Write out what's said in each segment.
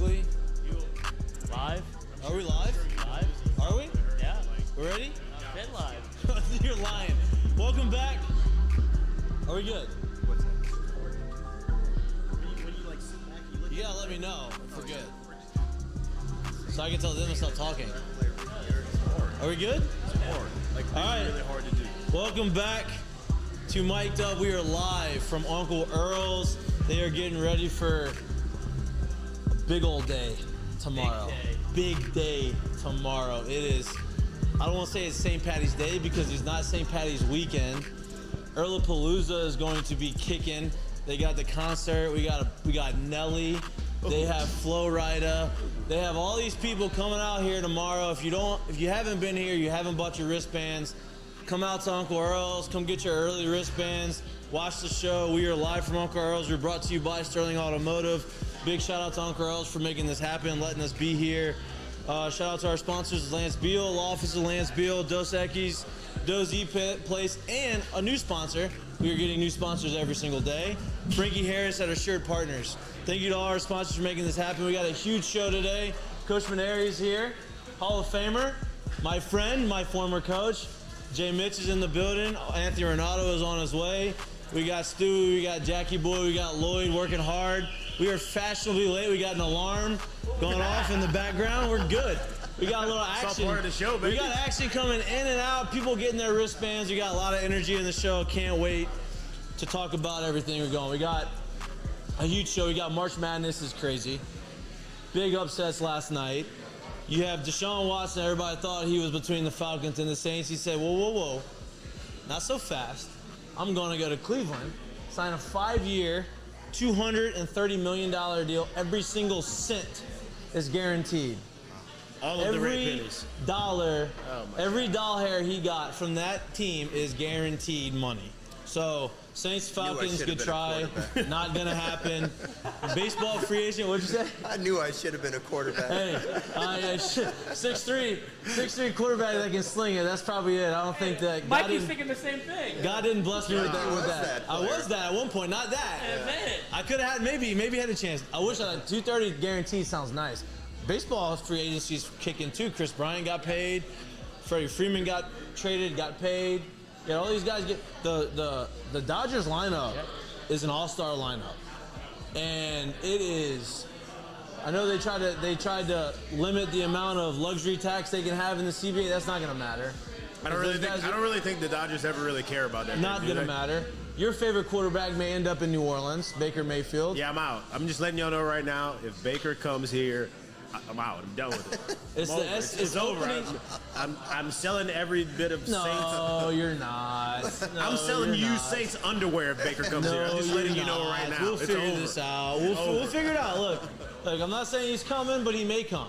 ugly. Live? Are we live? Live? Are we? Yeah. We ready? Been live. You're lying. Welcome back. Are we good? What's that? When you like sit back, you look You gotta let me know if we're good. So I can tell them to stop talking. Are we good? like All right. really hard to do. Welcome back to Mik'd. We are live from Uncle Earl's. They are getting ready for a big old day tomorrow. Big day tomorrow. It is, I don't want to say it's St. Patty's Day because it's not St. Patty's weekend. Earl is going to be kicking. They got the concert. We got Nelly. They have Flo Rida. They have all these people coming out here tomorrow. If you haven't been here, you haven't bought your wristbands, come out to Uncle Earl's. Come get your early wristbands. Watch the show. We are live from Uncle Earl's. We're brought to you by Sterling Automotive. Big shout out to Uncle Earl's for making this happen, letting us be here. Shout out to our sponsors, Lance Beal, Law Office of Lance Beal, Dos Equis, Dos E Place, and a new sponsor. We are getting new sponsors every single day. Frankie Harris at Assured Partners. Thank you to all our sponsors for making this happen. We got a huge show today. Coach Mainieri is here, Hall of Famer, my friend, my former coach. Jay Mitch is in the building. Anthony Ranaudo is on his way. We got Stewie, we got Jackie Boy, we got Lloyd working hard. We are fashionably late. We got an alarm going off in the background. We're good. We got a little action. It's all part of the show, baby. We got action coming in and out. People getting their wristbands. We got a lot of energy in the show. Can't wait to talk about everything we're going. We got a huge show. We got March Madness is crazy. Big upsets last night. You have Deshaun Watson. Everybody thought he was between the Falcons and the Saints. He said, whoa, whoa, whoa. Not so fast. I'm going to go to Cleveland, sign a 5-year, $230 million deal. Every single cent is guaranteed. All of the red pennies. Every dollar he got from that team is guaranteed money. So Saints, Falcons, good try. Not gonna happen. Baseball free agent. What'd you say? I knew I should have been a quarterback. Hey, 6'3" quarterback that can sling it. That's probably it. I don't think that. Mikey's thinking the same thing. God didn't bless me with that. I was that at one point. Not that. Admit it. I could have had maybe had a chance. I wish I had 230 guaranteed. Sounds nice. Baseball free agency's kicking too. Chris Bryant got paid. Freddie Freeman got traded, got paid. Yeah, all these guys get the Dodgers lineup is an all-star lineup, and it is. I know they tried to limit the amount of luxury tax they can have in the CBA. That's not going to matter. I don't really think the Dodgers ever really care about that. Not going to matter. Your favorite quarterback may end up in New Orleans, Baker Mayfield. Yeah, I'm out. I'm just letting y'all know right now. If Baker comes here, I'm out. I'm done with it. It's over. I'm selling every bit of Saints. No, you're not. No, I'm selling you Saints underwear if Baker comes here. I'm just letting you know right now. We'll figure this out. We'll figure it out. Look, I'm not saying he's coming, but he may come.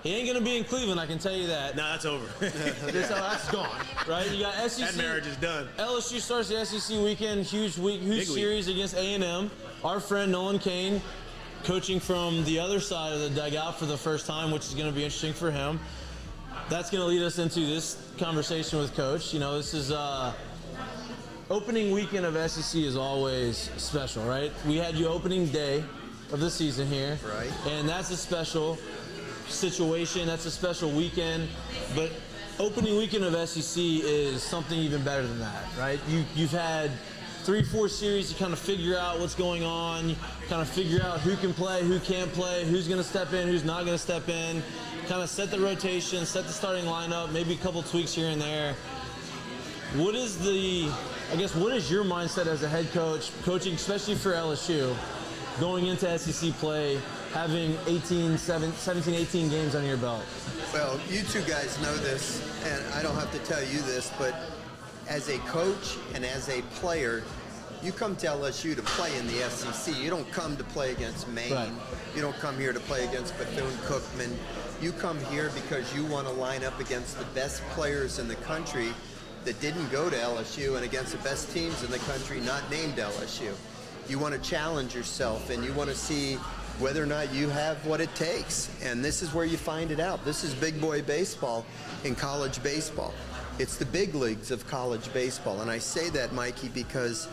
He ain't gonna be in Cleveland, I can tell you that. No, that's over. That's gone, right? You got SEC. That marriage is done. LSU starts the SEC weekend. Huge series against A&M. Our friend Nolan Kane, coaching from the other side of the dugout for the first time, which is going to be interesting for him. That's going to lead us into this conversation with Coach. You know, this is opening weekend of SEC is always special, right? We had you opening day of the season here, right? And that's a special situation. That's a special weekend. But opening weekend of SEC is something even better than that, right? You've had 3-4 series to kind of figure out what's going on, kind of figure out who can play, who can't play, who's going to step in, who's not going to step in, kind of set the rotation, set the starting lineup, maybe a couple tweaks here and there. What is your mindset as a head coach, coaching especially for LSU, going into SEC play, having 17, 18 games under your belt? Well, you two guys know this, and I don't have to tell you this, but as a coach and as a player, you come to LSU to play in the SEC. You don't come to play against Maine. Right. You don't come here to play against Bethune-Cookman. You come here because you want to line up against the best players in the country that didn't go to LSU and against the best teams in the country not named LSU. You want to challenge yourself, and you want to see whether or not you have what it takes. And this is where you find it out. This is big boy baseball in college baseball. It's the big leagues of college baseball. And I say that, Mikey, because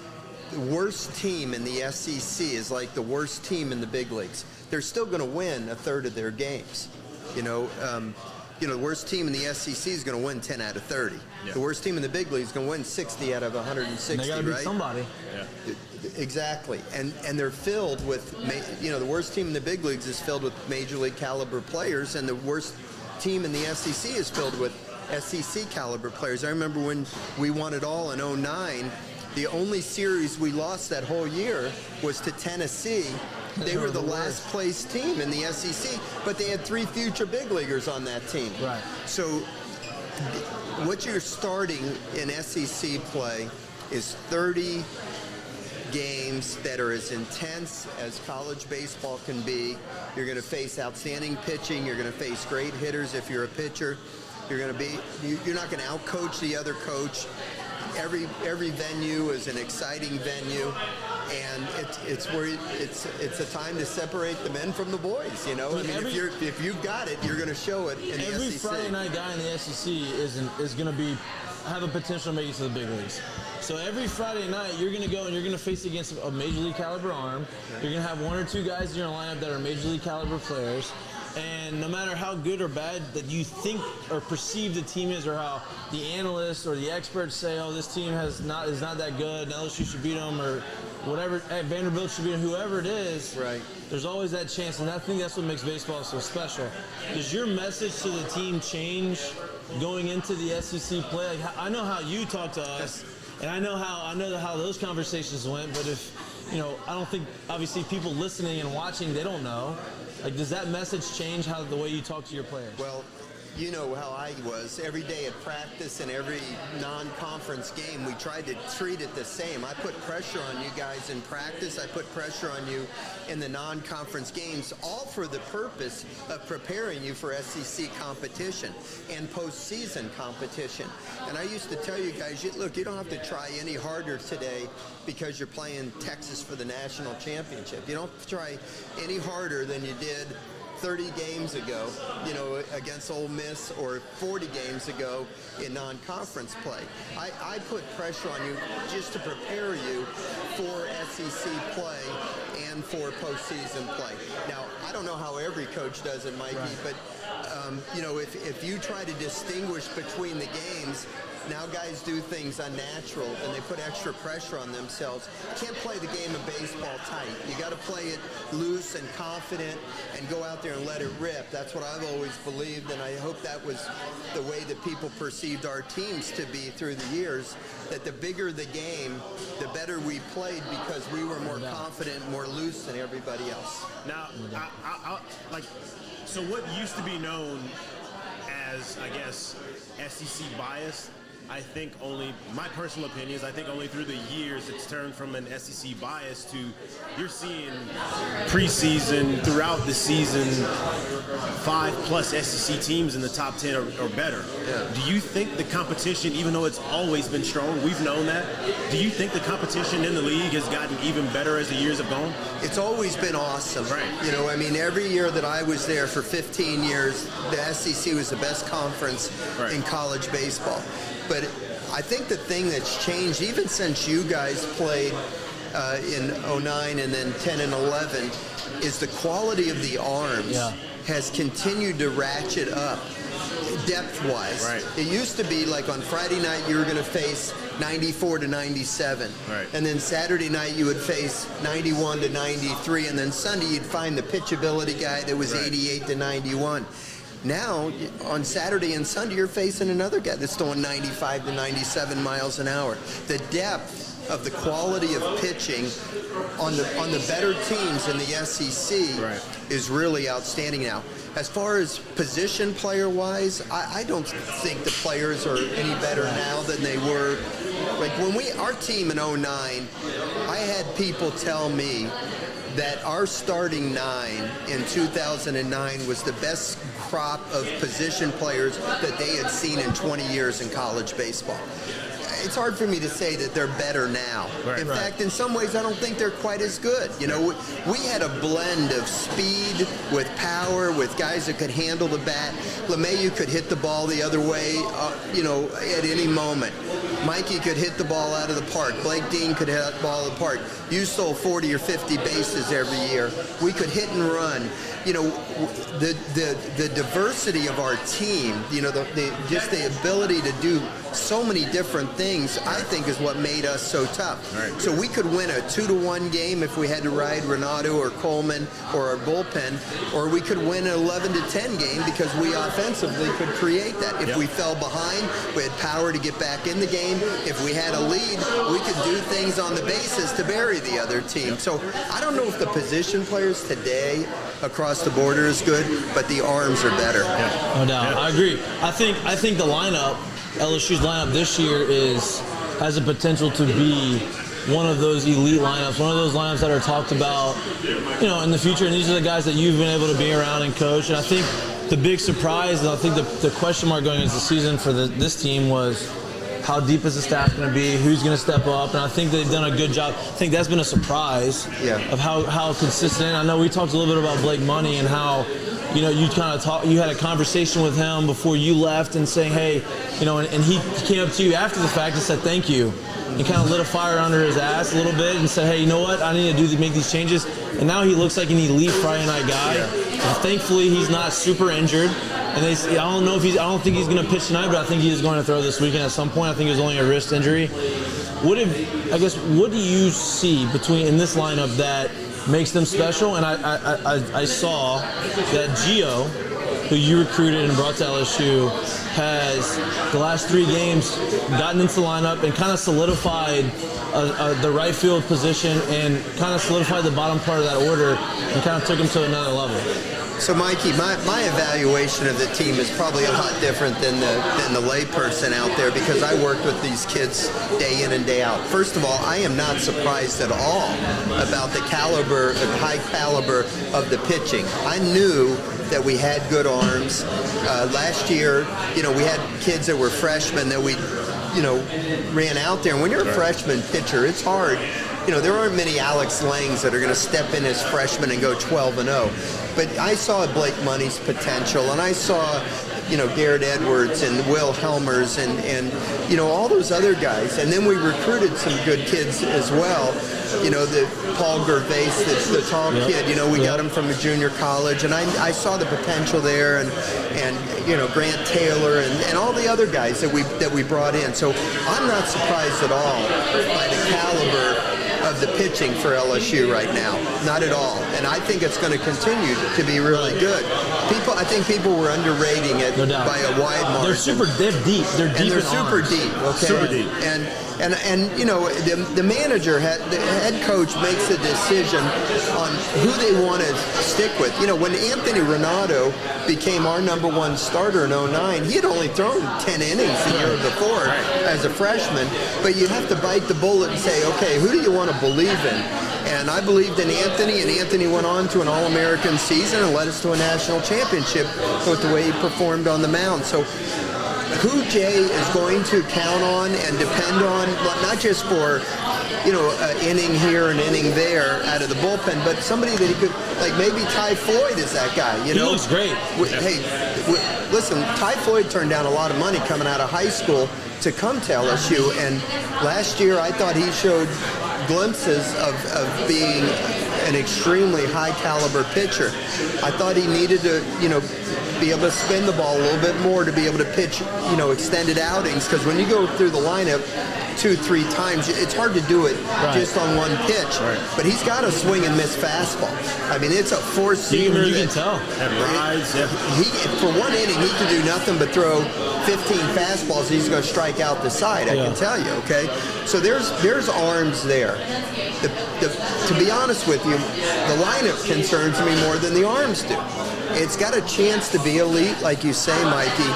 the worst team in the SEC is like the worst team in the big leagues. They're still going to win a third of their games. The worst team in the SEC is going to win 10 out of 30. Yeah. The worst team in the big league is going to win 60 out of 160, they got to beat right? somebody. Yeah. Exactly. And they're filled with, the worst team in the big leagues is filled with major league caliber players, and the worst team in the SEC is filled with SEC caliber players. I remember when we won it all in 2009, the only series we lost that whole year was to Tennessee. They were the last place team in the SEC, but they had 3 future big leaguers on that team. Right. So what you're starting in SEC play is 30 games that are as intense as college baseball can be. You're going to face outstanding pitching. You're going to face great hitters if you're a pitcher. You're not going to outcoach the other coach. Every venue is an exciting venue, and it's a time to separate the men from the boys. If you've got it, you're going to show it in the SEC. Every Friday night guy in the SEC is going to have a potential to make it to the big leagues. So every Friday night, you're going to go and you're going to face against a major league caliber arm. You're going to have 1 or 2 guys in your lineup that are major league caliber players. And no matter how good or bad that you think or perceive the team is, or how the analysts or the experts say, oh, this team is not that good, and LSU should beat them, or whatever, Vanderbilt should beat them, whoever it is, right. There's always that chance, and I think that's what makes baseball so special. Does your message to the team change going into the SEC play? Like, I know how you talk to us, and I know how those conversations went, but if, I don't think, obviously, people listening and watching, they don't know. Like, does that message change the way you talk to your players? Well, you know how I was. Every day at practice and every non-conference game, we tried to treat it the same. I put pressure on you guys in practice. I put pressure on you in the non-conference games, all for the purpose of preparing you for SEC competition and postseason competition. And I used to tell you guys, look, you don't have to try any harder today because you're playing Texas for the national championship. You don't have to try any harder than you did 30 games ago, against Ole Miss, or 40 games ago in non-conference play. I put pressure on you just to prepare you for SEC play and for postseason play. Now, I don't know how every coach does it, Mikey, right. But if you try to distinguish between the games, now guys do things unnatural and they put extra pressure on themselves. You can't play the game of baseball tight. You got to play it loose and confident and go out there and let it rip. That's what I've always believed, and I hope that was the way that people perceived our teams to be through the years, that the bigger the game, the better we played because we were more confident, more loose than everybody else. Now, so what used to be known as, I guess, SEC bias, I think my personal opinion is, I think only through the years it's turned from an SEC bias to, you're seeing preseason, throughout the season, 5+ SEC teams in the top 10 or better. Yeah. Do you think the competition, even though it's always been strong, we've known that, do you think the competition in the league has gotten even better as the years have gone? It's always been awesome. Right. Every year that I was there for 15 years, the SEC was the best conference in college baseball. But I think the thing that's changed, even since you guys played in 2009 and then 10 and 11, is the quality of the arms has continued to ratchet up depth-wise. Right. It used to be like on Friday night you were going to face 94 to 97. Right. And then Saturday night you would face 91 to 93. And then Sunday you'd find the pitchability guy that was 88 to 91. Now, on Saturday and Sunday, you're facing another guy that's throwing 95 to 97 miles an hour. The depth of the quality of pitching on the better teams in the SEC is really outstanding now. As far as position player-wise, I don't think the players are any better now than they were. Like when our team in 2009, I had people tell me that our starting 9 in 2009 was the best crop of position players that they had seen in 20 years in college baseball. It's hard for me to say that they're better now. In fact, in some ways, I don't think they're quite as good. We had a blend of speed with power, with guys that could handle the bat. LeMahieu could hit the ball the other way, at any moment. Mikey could hit the ball out of the park. Blake Dean could hit the ball out of the park. You stole 40 or 50 bases every year. We could hit and run. You know, the diversity of our team, you know, just the ability to do so many different things, I think is what made us so tough. Right. So we could win a 2-1 game if we had to ride Ranaudo or Coleman or our bullpen, or we could win an 11-10 game because we offensively could create that. If we fell behind, we had power to get back in the game. If we had a lead, we could do things on the bases to bury the other team. So I don't know if the position players today across the border is good, but the arms are better. No doubt. I agree. I think the lineup, LSU's lineup this year has the potential to be one of those elite lineups, one of those lineups that are talked about, you know, in the future. And these are the guys that you've been able to be around and coach. And I think the big surprise, and I think the question mark going into the season for this team was, how deep is the staff going to be? Who's going to step up? And I think they've done a good job. I think that's been a surprise of how consistent. I know we talked a little bit about Blake Money and how, you know, you had a conversation with him before you left and saying, hey, you know, and he came up to you after the fact and said thank you. And kind of lit a fire under his ass a little bit and said, hey, you know what? I need to make these changes. And now he looks like an elite Friday night guy. And thankfully, he's not super injured. And I don't think he's going to pitch tonight, but I think he is going to throw this weekend at some point. I think it was only a wrist injury. What do you see in this lineup that makes them special? And I saw that Gio, who you recruited and brought to LSU, has the last 3 games gotten into the lineup and kind of solidified the right field position and kind of solidified the bottom part of that order and kind of took him to another level. So, Mikey, my evaluation of the team is probably a lot different than the layperson out there because I worked with these kids day in and day out. First of all, I am not surprised at all about the high caliber of the pitching. I knew that we had good arms. Last year, you know, we had kids that were freshmen that we, you know, ran out there. And when you're a freshman pitcher, it's hard. You know, there aren't many Alex Langs that are going to step in as freshmen and go 12-0. But I saw Blake Money's potential, and I saw, you know, Garrett Edwards and Will Helmers and you know, all those other guys. And then we recruited some good kids as well. You know, the Paul Gervais, the tall kid, you know, we got him from a junior college. And I saw the potential there, and you know, Grant Taylor and all the other guys that we brought in. So I'm not surprised at all by the caliber of the pitching for LSU right now. Not at all. And I think it's going to continue to be really good. I think people were underrating it by a wide margin. They're deep. They're deep. And they're in super arms. deep. Okay. Super deep. And you know, the manager, the head coach makes a decision on who they want to stick with. You know, when Anthony Ranaudo became our #1 starter in 2009, he had only thrown 10 innings the year before as a freshman. But you have to bite the bullet and say, okay, who do you want to believe in? And I believed in Anthony, and Anthony went on to an All-American season and led us to a national championship with the way he performed on the mound. So who Jay is going to count on and depend on, not just for, you know, an inning here and inning there out of the bullpen, but somebody that he could, like maybe Ty Floyd is that guy, you know? He looks great. Hey, listen, Ty Floyd turned down a lot of money coming out of high school to come to LSU, and last year I thought he showed glimpses of being an extremely high caliber pitcher. I thought he needed to, you know, be able to spin the ball a little bit more to be able to pitch, you know, extended outings, because when you go through the lineup 2-3 times, it's hard to do it just on one pitch. But he's got a swing and miss fastball. I mean, it's a four-seamer. You can tell. For one inning, he can do nothing but throw 15 fastballs. He's going to strike out the side, I can tell you, okay? So there's arms there. To be honest with you, the lineup concerns me more than the arms do. It's got a chance to be elite, like you say, Mikey,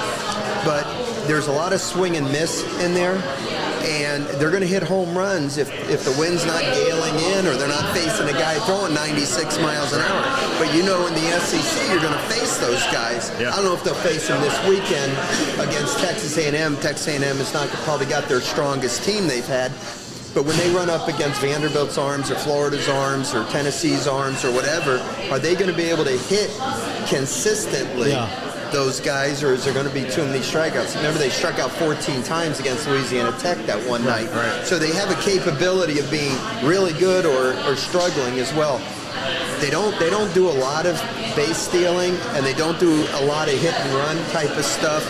but there's a lot of swing and miss in there, and they're going to hit home runs if the wind's not galing in or they're not facing a guy throwing 96 miles an hour. But you know, in the SEC, you're going to face those guys. I don't know if they'll face them this weekend against Texas A&M. Texas A&M has not probably got their strongest team they've had. But when they run up against Vanderbilt's arms or Florida's arms or Tennessee's arms or whatever, are they going to be able to hit consistently those guys, or is there going to be too many strikeouts? Remember, they struck out 14 times against Louisiana Tech that one night. Right. So they have a capability of being really good or struggling as well. They don't do a lot of base stealing, and they don't do a lot of hit and run type of stuff.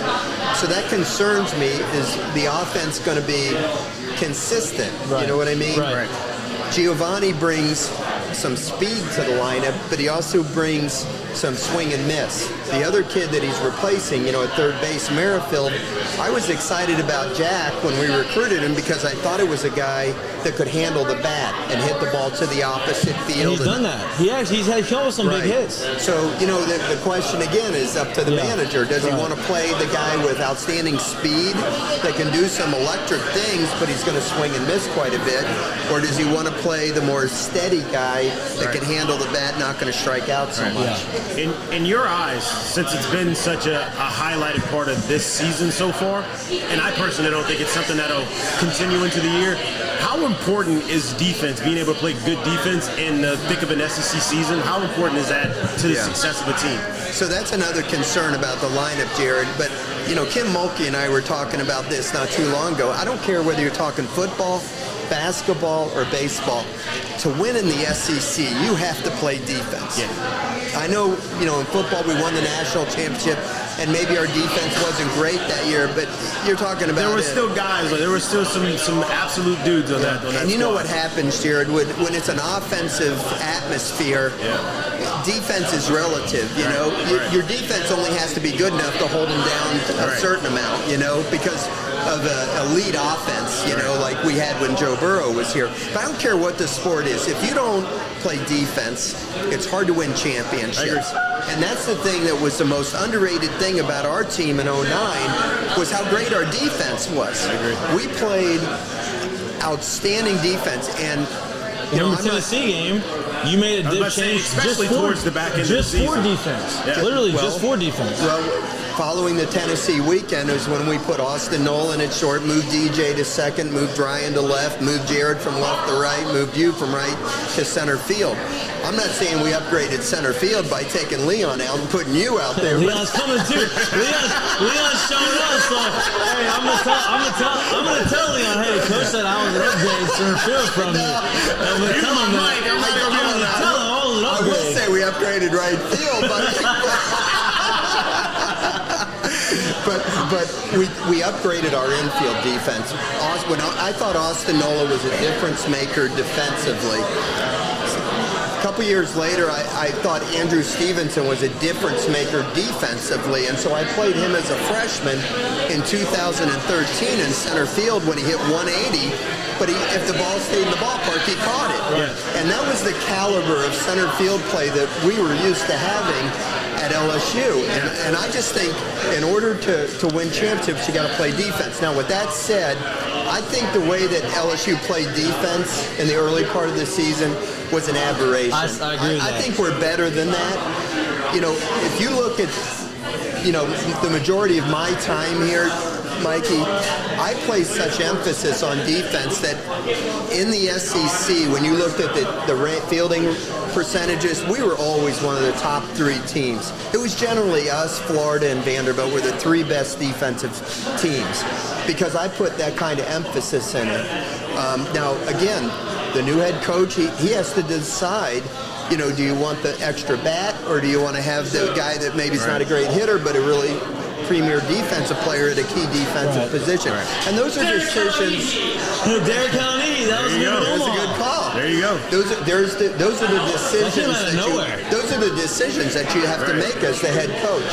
So that concerns me. Is the offense going to be consistent? Right. You know what I mean? Right. Giovanni brings some speed to the lineup, but he also brings some swing and miss. The other kid that he's replacing, at third base, Merrifield, I was excited about Jack when we recruited him because I thought it was a guy that could handle the bat and hit the ball to the opposite field. And he's done that. He's had some big hits. So, the question again is up to the manager. Does he want to play the guy with outstanding speed that can do some electric things, but he's going to swing and miss quite a bit? Or does he want to play the more steady guy that can handle the bat, not going to strike out so much? Yeah. In your eyes, since it's been such a highlighted part of this season so far, and I personally don't think it's something that'll continue into the year, how important is defense, being able to play good defense in the thick of an SEC season? How important is that to the success of a team? So that's another concern about the lineup, Jared. But, Kim Mulkey and I were talking about this not too long ago. I don't care whether you're talking football, basketball, or baseball. To win in the SEC, you have to play defense. Yeah. I know, in football we won the national championship, and maybe our defense wasn't great that year, but you're talking about there were still guys, there were still some absolute dudes on that. And you know what happens, Jared, when it's an offensive atmosphere, defense is relative, Your defense only has to be good enough to hold them down a certain amount, because of an elite offense, like we had when Joe Burrow was here. But I don't care what the sport is. If you don't play defense, it's hard to win championships. And that's the thing that was the most underrated thing about our team in 09 was how great our defense was. We played outstanding defense, and in the Tennessee game, you made a dip change especially towards the back end of the season. Just for defense. Yeah. Literally, just for defense. Well, following the Tennessee weekend is when we put Austin Nolan at short, moved DJ to second, moved Ryan to left, moved Jared from left to right, moved you from right to center field. I'm not saying we upgraded center field by taking Leon out and putting you out there. Leon's coming too. Leon's showing up. So hey, I'm gonna tell Leon, hey, coach said I was an upgrade center field from you. I'm gonna tell him that. I'm not gonna tell him that. Tell him I was an upgrade. I will say we upgraded right field, but we upgraded our infield defense. I thought Austin Nola was a difference maker defensively. A couple years later, I thought Andrew Stevenson was a difference maker defensively, and so I played him as a freshman in 2013 in center field when he hit 180. But if the ball stayed in the ballpark, he caught it. Right. And that was the caliber of center field play that we were used to having at LSU. And I just think in order to win championships, you got to play defense. Now, with that said, I think the way that LSU played defense in the early part of the season was an aberration. I agree with that. I think we're better than that. If you look at, the majority of my time here, Mikey, I place such emphasis on defense that in the SEC, when you looked at the fielding percentages, we were always one of the top three teams. It was generally us, Florida, and Vanderbilt were the three best defensive teams because I put that kind of emphasis in it. Now, again, the new head coach, he has to decide, do you want the extra bat or do you want to have the guy that maybe is not a great hitter but a really premier defensive player at a key defensive position. And those are decisions. Derek County, that was a good call. There you go. Those are the decisions that you have to make as the head coach.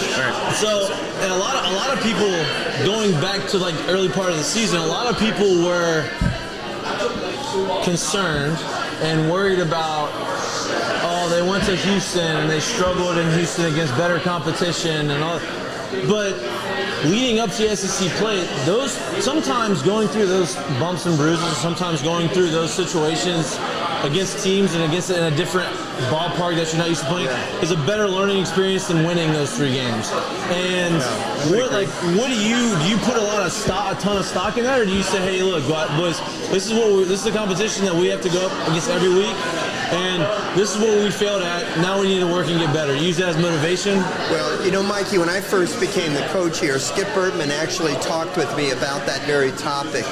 So, and a lot of people going back to like early part of the season, a lot of people were concerned and worried about, they went to Houston and they struggled in Houston against better competition and all. But leading up to SEC play, those sometimes going through those bumps and bruises, sometimes going through those situations against teams and against in a different ballpark that you're not used to playing is a better learning experience than winning those 3 games. And what do you put a ton of stock in that, or do you say, hey, look, boys, this is the competition that we have to go up against every week, and this is what we failed at. Now we need to work and get better. Use that as motivation. Well, you know, Mikey, when I first became the coach here, Skip Bertman actually talked with me about that very topic.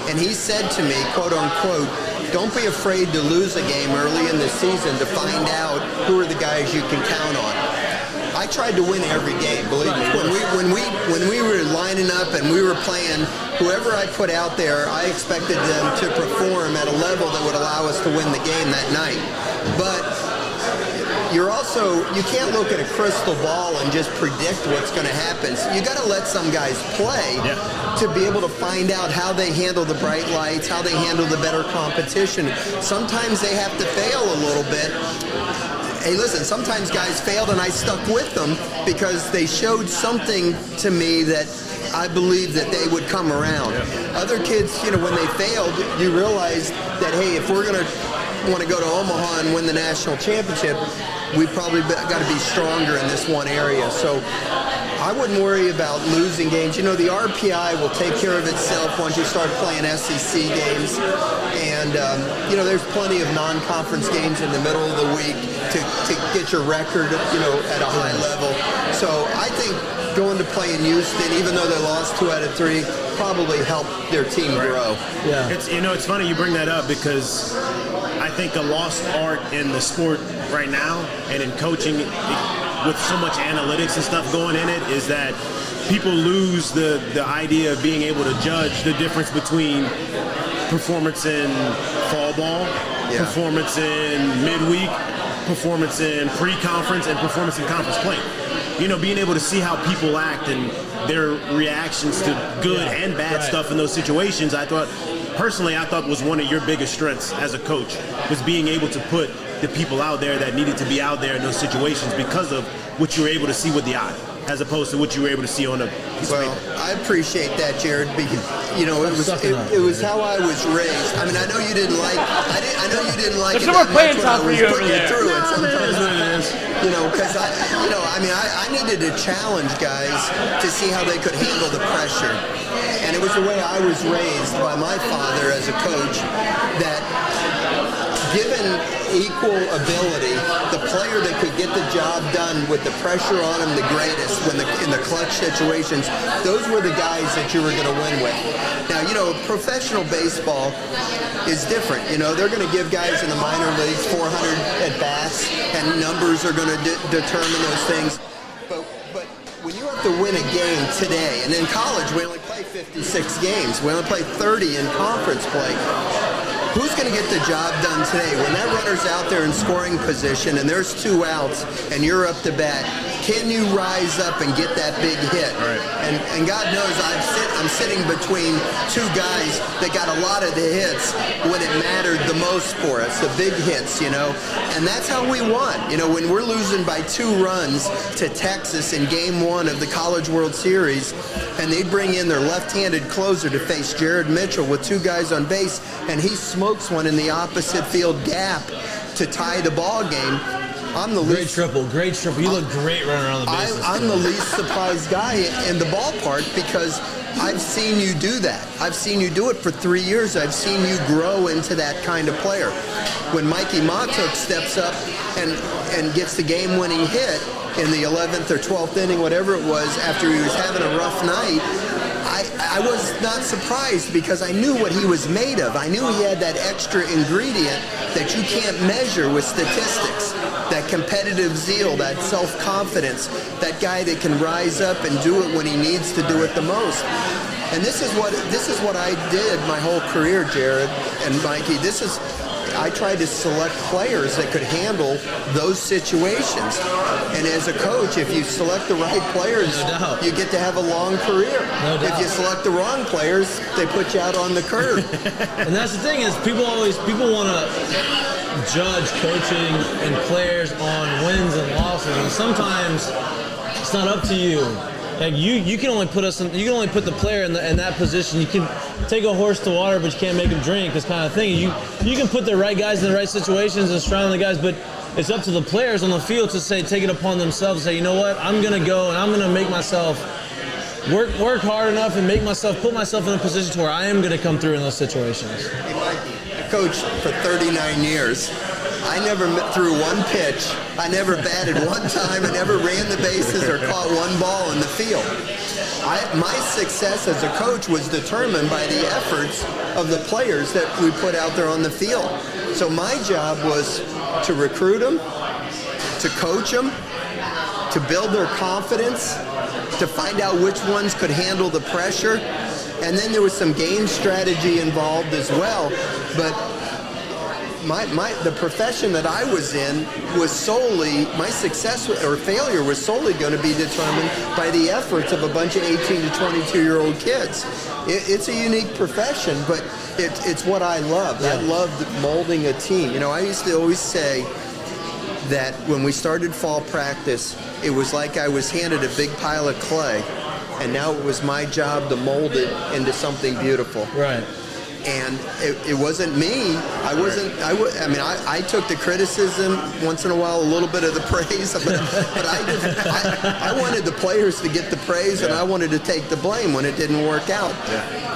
And he said to me, quote unquote, don't be afraid to lose a game early in the season to find out who are the guys you can count on. I tried to win every game, believe me. When we were lining up and we were playing, whoever I put out there, I expected them to perform at a level that would allow us to win the game that night. But you can't look at a crystal ball and just predict what's going to happen. So you got to let some guys play to be able to find out how they handle the bright lights, how they handle the better competition. Sometimes they have to fail a little bit. Hey, listen, sometimes guys failed and I stuck with them because they showed something to me that I believed that they would come around. Other kids, you know, when they failed, you realize that, hey, if we're going to want to go to Omaha and win the national championship, we probably got to be stronger in this one area. So I wouldn't worry about losing games. You know, the RPI will take care of itself once you start playing SEC games. And, you know, there's plenty of non-conference games in the middle of the week to get your record, you know, at a high level. So I think going to play in Houston, even though they lost 2 out of 3, probably helped their team grow. Yeah. It's funny you bring that up because I think a lost art in the sport right now and in coaching with so much analytics and stuff going in it is that people lose the idea of being able to judge the difference between performance in fall ball, performance in midweek, performance in pre-conference, and performance in conference play. You know, being able to see how people act and their reactions to good and bad stuff in those situations, I thought was one of your biggest strengths as a coach, was being able to put the people out there that needed to be out there in those situations because of what you were able to see with the eye, as opposed to what you were able to see on a piece of paper. I appreciate that, Jared, because, you know, it was how I was raised. I mean, I know you didn't like There's it some more that playing much when I time for was you over putting you there. through it. Sometimes, you know, because I needed to challenge guys to see how they could handle the pressure. And it was the way I was raised by my father as a coach, that given equal ability, the player that could get the job done with the pressure on him the greatest in the clutch situations, those were the guys that you were going to win with. Now, you know, professional baseball is different. You know, they're going to give guys in the minor leagues 400 at-bats, and numbers are going to determine those things. But when you have to win a game today, and in college we only play 56 games, we only play 30 in conference play, who's going to get the job done today? When that runner's out there in scoring position and there's 2 outs and you're up to bat, can you rise up and get that big hit? Right. And God knows I'm sitting between 2 guys that got a lot of the hits when it mattered the most for us, the big hits, you know. And that's how we won. You know, when we're losing by 2 runs to Texas in Game 1 of the College World Series, and they bring in their left-handed closer to face Jared Mitchell with 2 guys on base, and he smokes one in the opposite field gap to tie the ball game. I'm the Great triple. You look great running around the bases. I'm the least surprised guy in the ballpark because I've seen you do that. I've seen you do it for 3 years. I've seen you grow into that kind of player. When Mikie Mahtook steps up and gets the game-winning hit in the 11th or 12th inning, whatever it was, after he was having a rough night, I was not surprised because I knew what he was made of. I knew he had that extra ingredient that you can't measure with statistics, that competitive zeal, that self-confidence, that guy that can rise up and do it when he needs to do it the most. And this is what I did my whole career, Jared and Mikey. I tried to select players that could handle those situations. And as a coach, if you select the right players, you get to have a long career. If you select the wrong players, they put you out on the curb. And that's the thing is people want to judge coaching and players on wins and losses, and sometimes it's not up to you. Like you can only put the player in that position. You can take a horse to water, but you can't make him drink. This kind of thing. You can put the right guys in the right situations and surround the guys, but it's up to the players on the field to take it upon themselves. And say, you know what, I'm gonna go and I'm gonna make myself work hard enough and put myself in a position to where I am gonna come through in those situations. Hey, Mikey, if coached for 39 years. I never threw one pitch. I never batted one time. I never ran the bases or caught one ball in the field. My success as a coach was determined by the efforts of the players that we put out there on the field. So my job was to recruit them, to coach them, to build their confidence, to find out which ones could handle the pressure. And then there was some game strategy involved as well. But the profession that I was in was solely, my success or failure was solely going to be determined by the efforts of a bunch of 18 to 22-year-old kids. It's a unique profession, but it's what I loved. Yeah. I loved molding a team. You know, I used to always say that when we started fall practice, it was like I was handed a big pile of clay, and now it was my job to mold it into something beautiful. Right. And it wasn't me. I took the criticism once in a while, a little bit of the praise, but I wanted the players to get the praise, and I wanted to take the blame when it didn't work out. Yeah.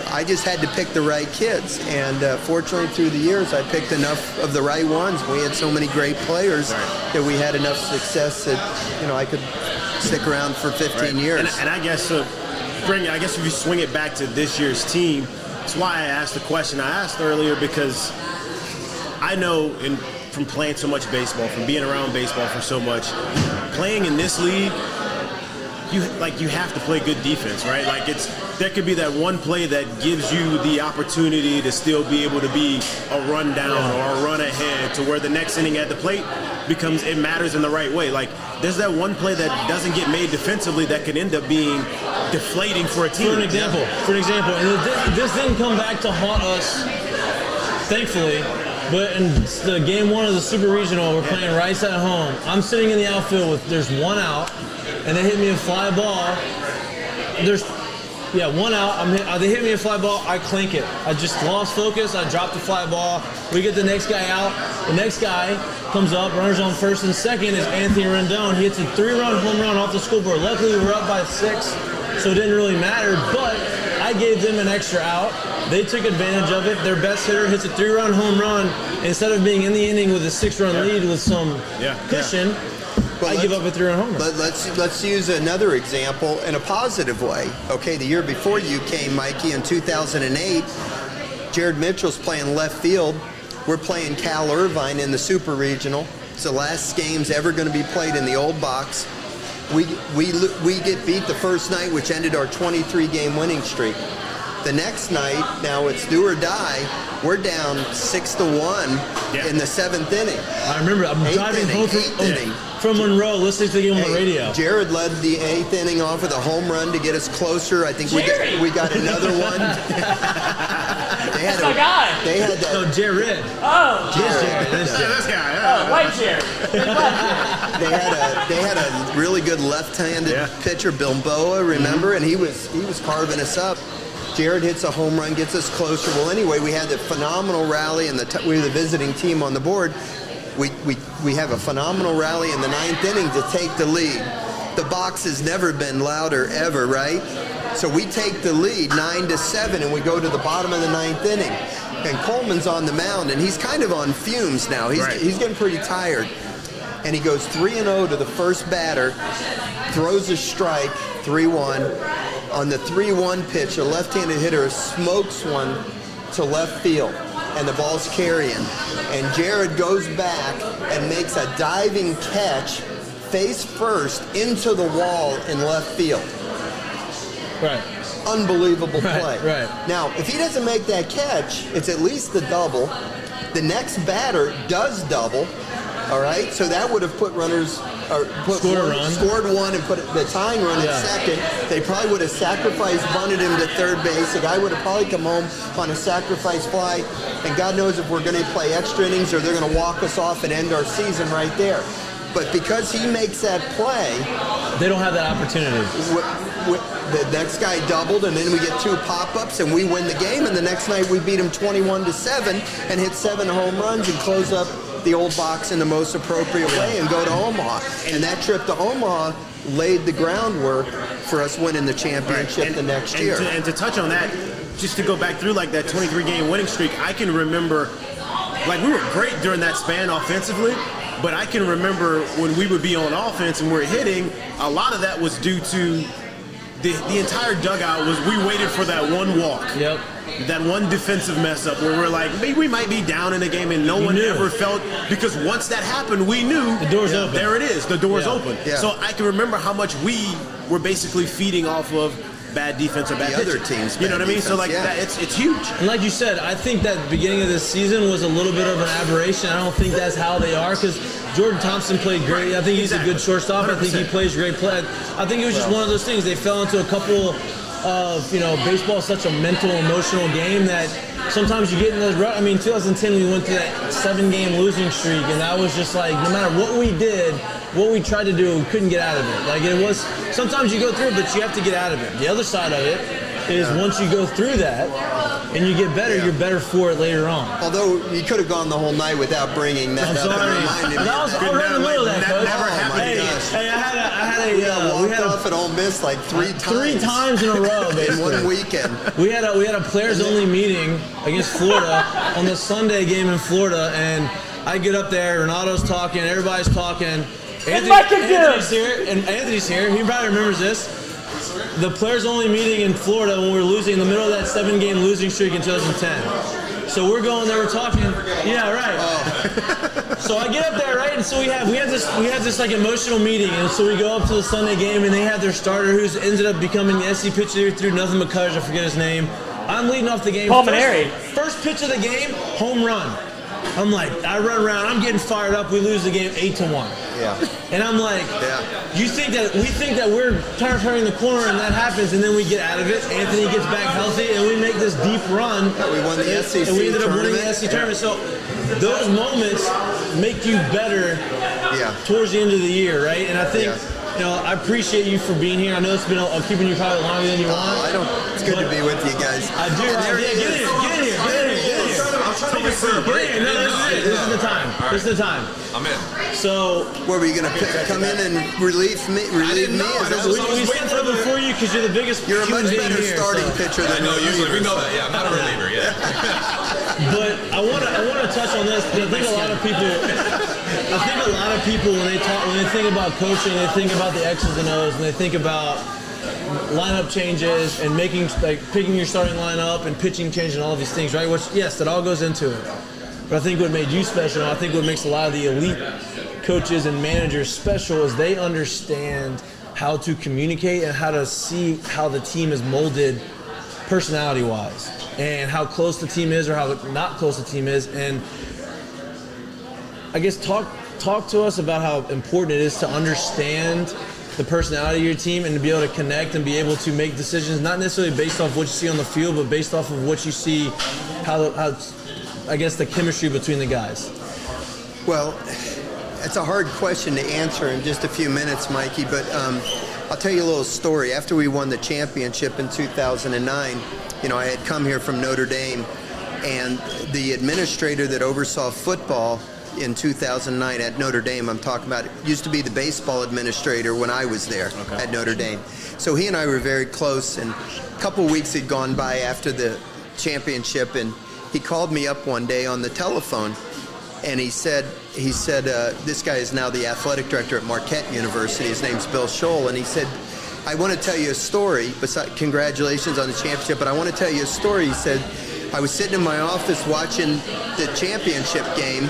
I just had to pick the right kids, and fortunately through the years I picked enough of the right ones. We had so many great players that we had enough success that I could stick around for 15 years. And I guess if you swing it back to this year's team, that's why I asked the question I asked earlier, because I know from playing so much baseball, from being around baseball for so much, playing in this league, you have to play good defense, right? Like there could be that one play that gives you the opportunity to still be able to be a run down or a run ahead, to where the next inning at the plate it matters in the right way. Like there's that one play that doesn't get made defensively that could end up being deflating for a team. For an example, and this didn't come back to haunt us, thankfully, but in the game 1 of the Super Regional, we're playing Rice at home. I'm sitting in the outfield there's one out, and they hit me a fly ball. One out. They hit me a fly ball. I clink it. I just lost focus. I dropped the fly ball. We get the next guy out. The next guy comes up. Runners on first and second is Anthony Rendon. He hits a 3-run home run off the scoreboard. Luckily, we were up by 6, so it didn't really matter. But I gave them an extra out. They took advantage of it. Their best hitter hits a 3-run home run. Instead of being in the inning with a 6-run lead with some cushion, I give up a 3-run home run. But let's use another example in a positive way. Okay, the year before you came, Mikey, in 2008, Jared Mitchell's playing left field. We're playing Cal Irvine in the Super Regional. It's the last game's ever going to be played in the old box. We get beat the first night, which ended our 23-game winning streak. The next night, now it's do or die. We're down 6-1 in the 7th inning. I remember. I'm driving home from Monroe, listening to the game on the radio. Jared led the 8th inning off with a home run to get us closer. I think we got another one. That's my guy. They had that. No, Jared. Oh, Jared. This guy. Oh, white Jared. They had a really good left-handed pitcher, Bilboa, remember? And he was carving us up. Jared hits a home run, gets us closer. Well, anyway, we had the phenomenal rally, and we were the visiting team on the board. We have a phenomenal rally in the 9th inning to take the lead. The box has never been louder ever, right? So we take the lead 9-7, and we go to the bottom of the 9th inning. And Coleman's on the mound, and he's kind of on fumes now. He's getting pretty tired. And he goes 3-0 to the first batter, throws a strike, 3-1. On the 3-1 pitch, a left-handed hitter smokes one to left field, and the ball's carrying. And Jared goes back and makes a diving catch face first into the wall in left field. Right. Unbelievable play. Right. Now, if he doesn't make that catch, it's at least the double. The next batter does double. All right, so that would have put runners, scored one and put the tying run at second. They probably would have sacrificed, bunted him to third base. The guy would have probably come home on a sacrifice fly, and God knows if we're going to play extra innings or they're going to walk us off and end our season right there. But because he makes that play, they don't have that opportunity. The next guy doubled, and then we get 2 pop-ups, and we win the game. And the next night we beat him 21-7 and hit 7 home runs and close up the old box in the most appropriate way and go to Omaha. And that trip to Omaha laid the groundwork for us winning the championship the next year. And to touch on that, just to go back through like that 23-game winning streak, I can remember, like we were great during that span offensively, but I can remember when we would be on offense and we're hitting, a lot of that was due to the entire dugout was we waited for that one walk. Yep. That one defensive mess up where we're like, maybe we might be down in the game, and no one ever felt, because once that happened, we knew the door's open. There it is, the door's open. Yeah. So I can remember how much we were basically feeding off of bad defense or bad the other pitching. teams. You know what I mean? Defense, So like that, it's huge. And like you said, I think that the beginning of this season was a little bit of an aberration. I don't think that's how they are, because Jordan Thompson played great. I think he's a good shortstop. 100%. I think he plays great play. I think it was just one of those things. They fell into a couple of, baseball is such a mental, emotional game that sometimes you get in those. I mean, 2010 we went through that 7-game losing streak, and that was just like no matter what we did, what we tried to do, we couldn't get out of it. Like it was, sometimes you go through it, but you have to get out of it. The other side of it is once you go through that and you get better, you're better for it later on. Although you could have gone the whole night without bringing that up and reminding me. That was right in the middle of that, coach. Never happened. Hey, we had off at Ole Miss like 3 times. 3 times in a row, basically. In one weekend. We had a players-only meeting against Florida on the Sunday game in Florida, and I get up there, Ranaudo's talking, everybody's talking. Anthony's here. He probably remembers this. The players-only meeting in Florida when we were losing in the middle of that 7-game losing streak in 2010. So we're going there, we're talking. Yeah, right. Oh. So I get up there, right, and so we had this like emotional meeting, and so we go up to the Sunday game, and they had their starter who's ended up becoming the SC pitcher through nothing but cutters. I forget his name. I'm leading off the game. Mainieri. First pitch of the game, home run. I'm like, I run around, I'm getting fired up. We lose the game 8-1. Yeah. And I'm like, we think that we're turning the corner and that happens, and then we get out of it. Anthony gets back healthy, and we make this deep run. Yeah, we won the SEC and we ended up winning tournament. the SEC tournament. So those moments make you better towards the end of the year, right? And I think, I appreciate you for being here. I know it's been keeping you probably longer than you want. It's good to be with you guys. I do. Get in here. This is the time. This is the time. I'm in. So, what were you going to come in and relieve me? I didn't know. We set that up before you because you're the biggest. You're a much human better being here, starting pitcher than I know. Usually we know that. Yeah, I'm not a reliever. Yeah. But I want to touch on this because I think a lot of people when they think about coaching, they think about the X's and O's, and they think about lineup changes and picking your starting lineup and pitching change and all of these things, right? Which, yes, that all goes into it. But I think what made you special, and I think what makes a lot of the elite coaches and managers special is they understand how to communicate and how to see how the team is molded personality-wise and how close the team is or how not close the team is. And I guess talk to us about how important it is to understand the personality of your team and to be able to connect and be able to make decisions, not necessarily based off what you see on the field, but based off of what you see, how I guess the chemistry between the guys. Well, it's a hard question to answer in just a few minutes, Mikey, but I'll tell you a little story. After we won the championship in 2009, I had come here from Notre Dame, and the administrator that oversaw football in 2009 at Notre Dame, I'm talking about, used to be the baseball administrator when I was there at Notre Dame. So he and I were very close, and a couple weeks had gone by after the championship, and he called me up one day on the telephone, and he said, this guy is now the athletic director at Marquette University. His name's Bill Scholl, and he said, I want to tell you a story. Besides, congratulations on the championship, but I want to tell you a story. He said, I was sitting in my office watching the championship game,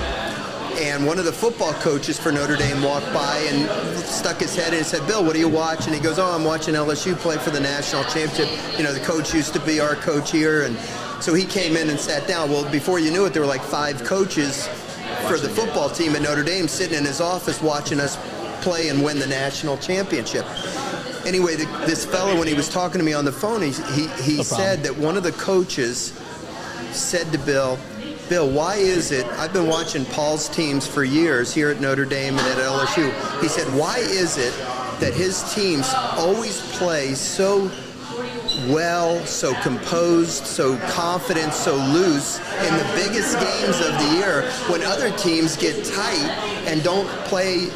and one of the football coaches for Notre Dame walked by and stuck his head in and said, Bill, what do you watch? And he goes, I'm watching LSU play for the national championship. The coach used to be our coach here. And so he came in and sat down. Well, before you knew it, there were like 5 coaches for the football team at Notre Dame sitting in his office watching us play and win the national championship. Anyway, this fellow, when he was talking to me on the phone, he said that one of the coaches said to Bill, why is it, I've been watching Paul's teams for years here at Notre Dame and at LSU. He said, why is it that his teams always play so well, so composed, so confident, so loose in the biggest games of the year when other teams get tight and don't play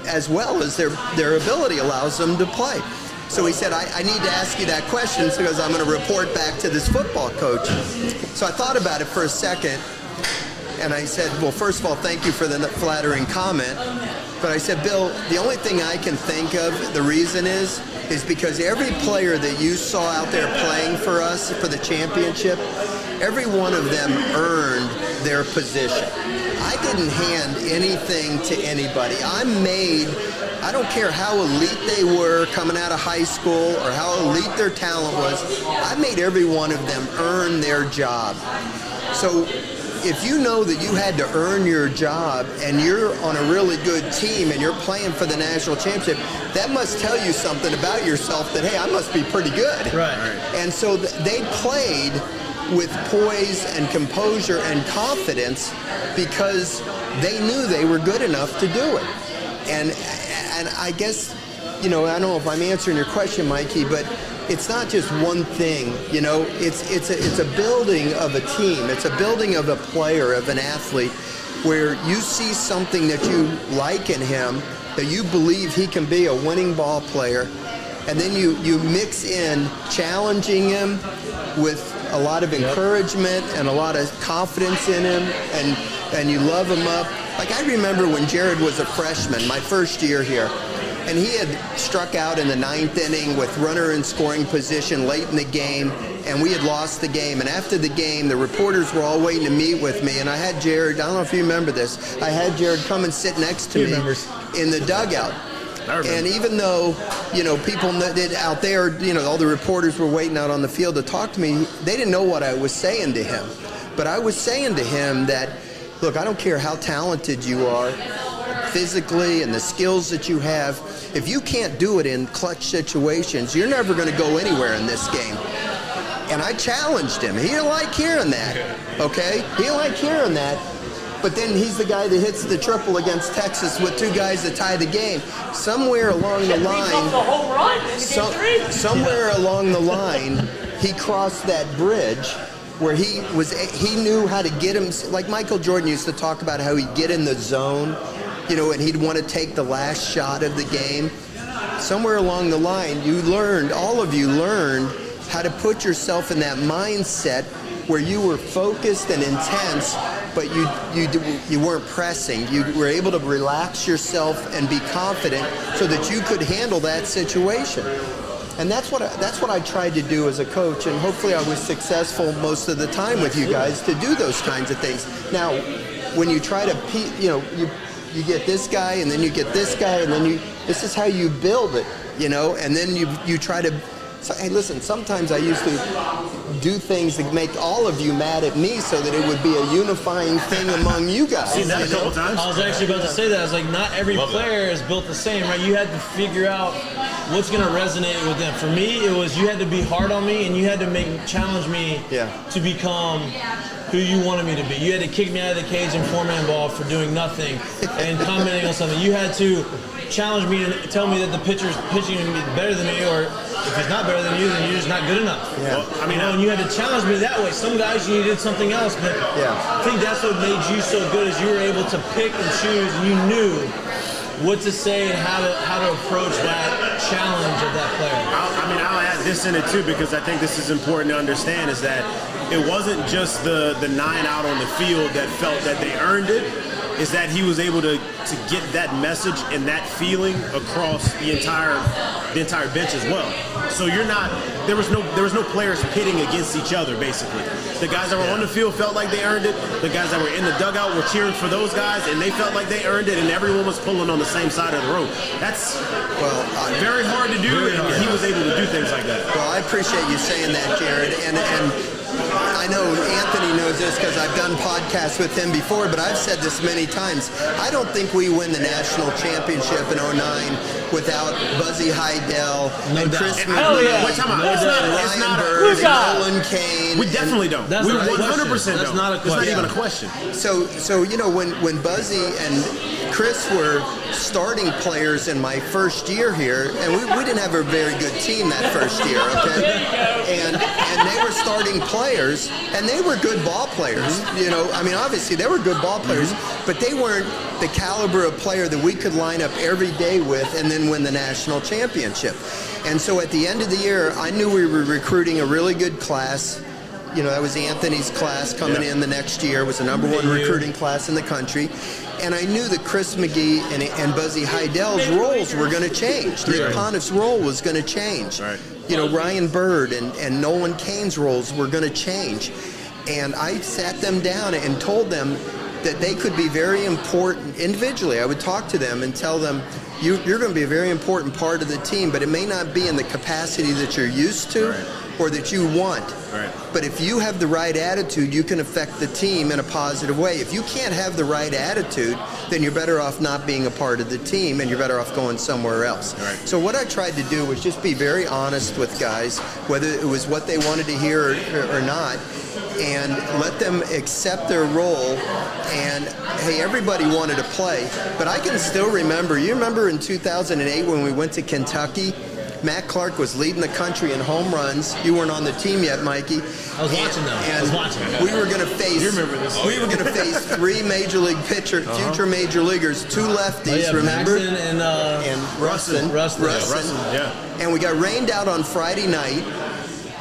as well as their ability allows them to play? So he said, I need to ask you that question because I'm going to report back to this football coach. So I thought about it for a second, and I said, well, first of all, thank you for the flattering comment. But I said, Bill, the only thing I can think of, the reason is because every player that you saw out there playing for us for the championship, every one of them earned their position. I didn't hand anything to anybody. I don't care how elite they were coming out of high school or how elite their talent was, I made every one of them earn their job. So if you know that you had to earn your job and you're on a really good team and you're playing for the national championship, that must tell you something about yourself that, hey, I must be pretty good. Right. And so they played with poise and composure and confidence because they knew they were good enough to do it. And I guess, I don't know if I'm answering your question, Mikey, but it's not just one thing, it's a building of a team. It's a building of a player, of an athlete, where you see something that you like in him, that you believe he can be a winning ball player, and then you mix in challenging him with a lot of encouragement and a lot of confidence in him, and you love him up. Like I remember when Jared was a freshman, my first year here, and he had struck out in the 9th inning with runner in scoring position late in the game, and we had lost the game. And after the game, the reporters were all waiting to meet with me, and I had Jared, I don't know if you remember this, I had Jared come and sit next to me in the dugout. And even though, people that out there, all the reporters were waiting out on the field to talk to me, they didn't know what I was saying to him. But I was saying to him that, look, I don't care how talented you are physically and the skills that you have. If you can't do it in clutch situations, you're never going to go anywhere in this game. And I challenged him. He didn't like hearing that, okay? He didn't like hearing that. But then he's the guy that hits the triple against Texas with 2 guys that tie the game. Somewhere along the line, somewhere along the line, he crossed that bridge where he knew how to get him. Like Michael Jordan used to talk about how he'd get in the zone, and he'd want to take the last shot of the game. Somewhere along the line, all of you learned how to put yourself in that mindset where you were focused and intense, but you weren't pressing. You were able to relax yourself and be confident so that you could handle that situation. And that's what I tried to do as a coach, and hopefully I was successful most of the time with you guys to do those kinds of things. Now, when you try to, you get this guy, and then you get this guy, and then this is how you build it, and then you try to. So, hey, listen, sometimes I used to do things to make all of you mad at me so that it would be a unifying thing among you guys. Seen that a couple times. I was actually about to say that. I was like, not every player is built the same, right? You had to figure out what's going to resonate with them. For me, it was you had to be hard on me, and you had to challenge me to become who you wanted me to be. You had to kick me out of the cage in 4-man ball for doing nothing and commenting on something. You had to challenge me and tell me that the pitcher's pitching better than me, or if he's not better than you, then you're just not good enough. Yeah. Well, and you had to challenge me that way. Some guys you needed something else, but I think that's what made you so good is you were able to pick and choose, and you knew what to say and how to approach that challenge of that player. I'll add this in it too, because I think this is important to understand, is that it wasn't just the 9 out on the field that felt that they earned it. Is that he was able to get that message and that feeling across the entire bench as well. So there was no players pitting against each other, basically. The guys that were on the field felt like they earned it. The guys that were in the dugout were cheering for those guys, and they felt like they earned it, and everyone was pulling on the same side of the road. That's very hard to do, and he was able to do things like that. Well, I appreciate you saying that, Jared, and I know Anthony knows this because I've done podcasts with him before, but I've said this many times. I don't think we win the national championship in 2009 without Buzzy Heidel and Chris Wait, time out. It's not and Nolan Kane. We definitely don't. We 100% don't. That's not a question. It's not even a question. So when Buzzy and Chris were starting players in my first year here, and we didn't have a very good team that first year, okay? And they were starting players, and they were good ball players. You know, I mean, obviously they were good ball players, but they weren't the caliber of player that we could line up every day with and then win the national championship. And so at the end of the year, I knew we were recruiting a really good class. You know, that was Anthony's class coming in the next year. It was the #1 recruiting class in the country. And I knew that Chris McGee and Buzzy Heidel's roles were going to change. Nick Pontiff's role was going to change. Right. You know, Ryan Bird and Nolan Kane's roles were going to change. And I sat them down and told them that they could be very important individually. I would talk to them and tell them, you're going to be a very important part of the team, but it may not be in the capacity that you're used to or that you want. Right. But if you have the right attitude, you can affect the team in a positive way. If you can't have the right attitude, then you're better off not being a part of the team and you're better off going somewhere else. Right. So what I tried to do was just be very honest with guys, whether it was what they wanted to hear or not, and let them accept their role. And hey, everybody wanted to play, but I can still remember, you remember in 2008 when we went to Kentucky? Matt Clark was leading the country in home runs. You weren't on the team yet, Mikey. I was watching them. I was watching. We were going to face. You remember this? We were going to face 3 major league future major leaguers, 2 lefties. Remember? Paxton And Rustin. Yeah. And we got rained out on Friday night.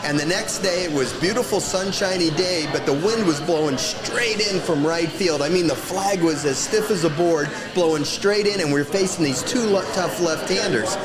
And the next day, it was beautiful, sunshiny day, but the wind was blowing straight in from right field. I mean, the flag was as stiff as a board, blowing straight in, and we were facing these 2 tough left-handers.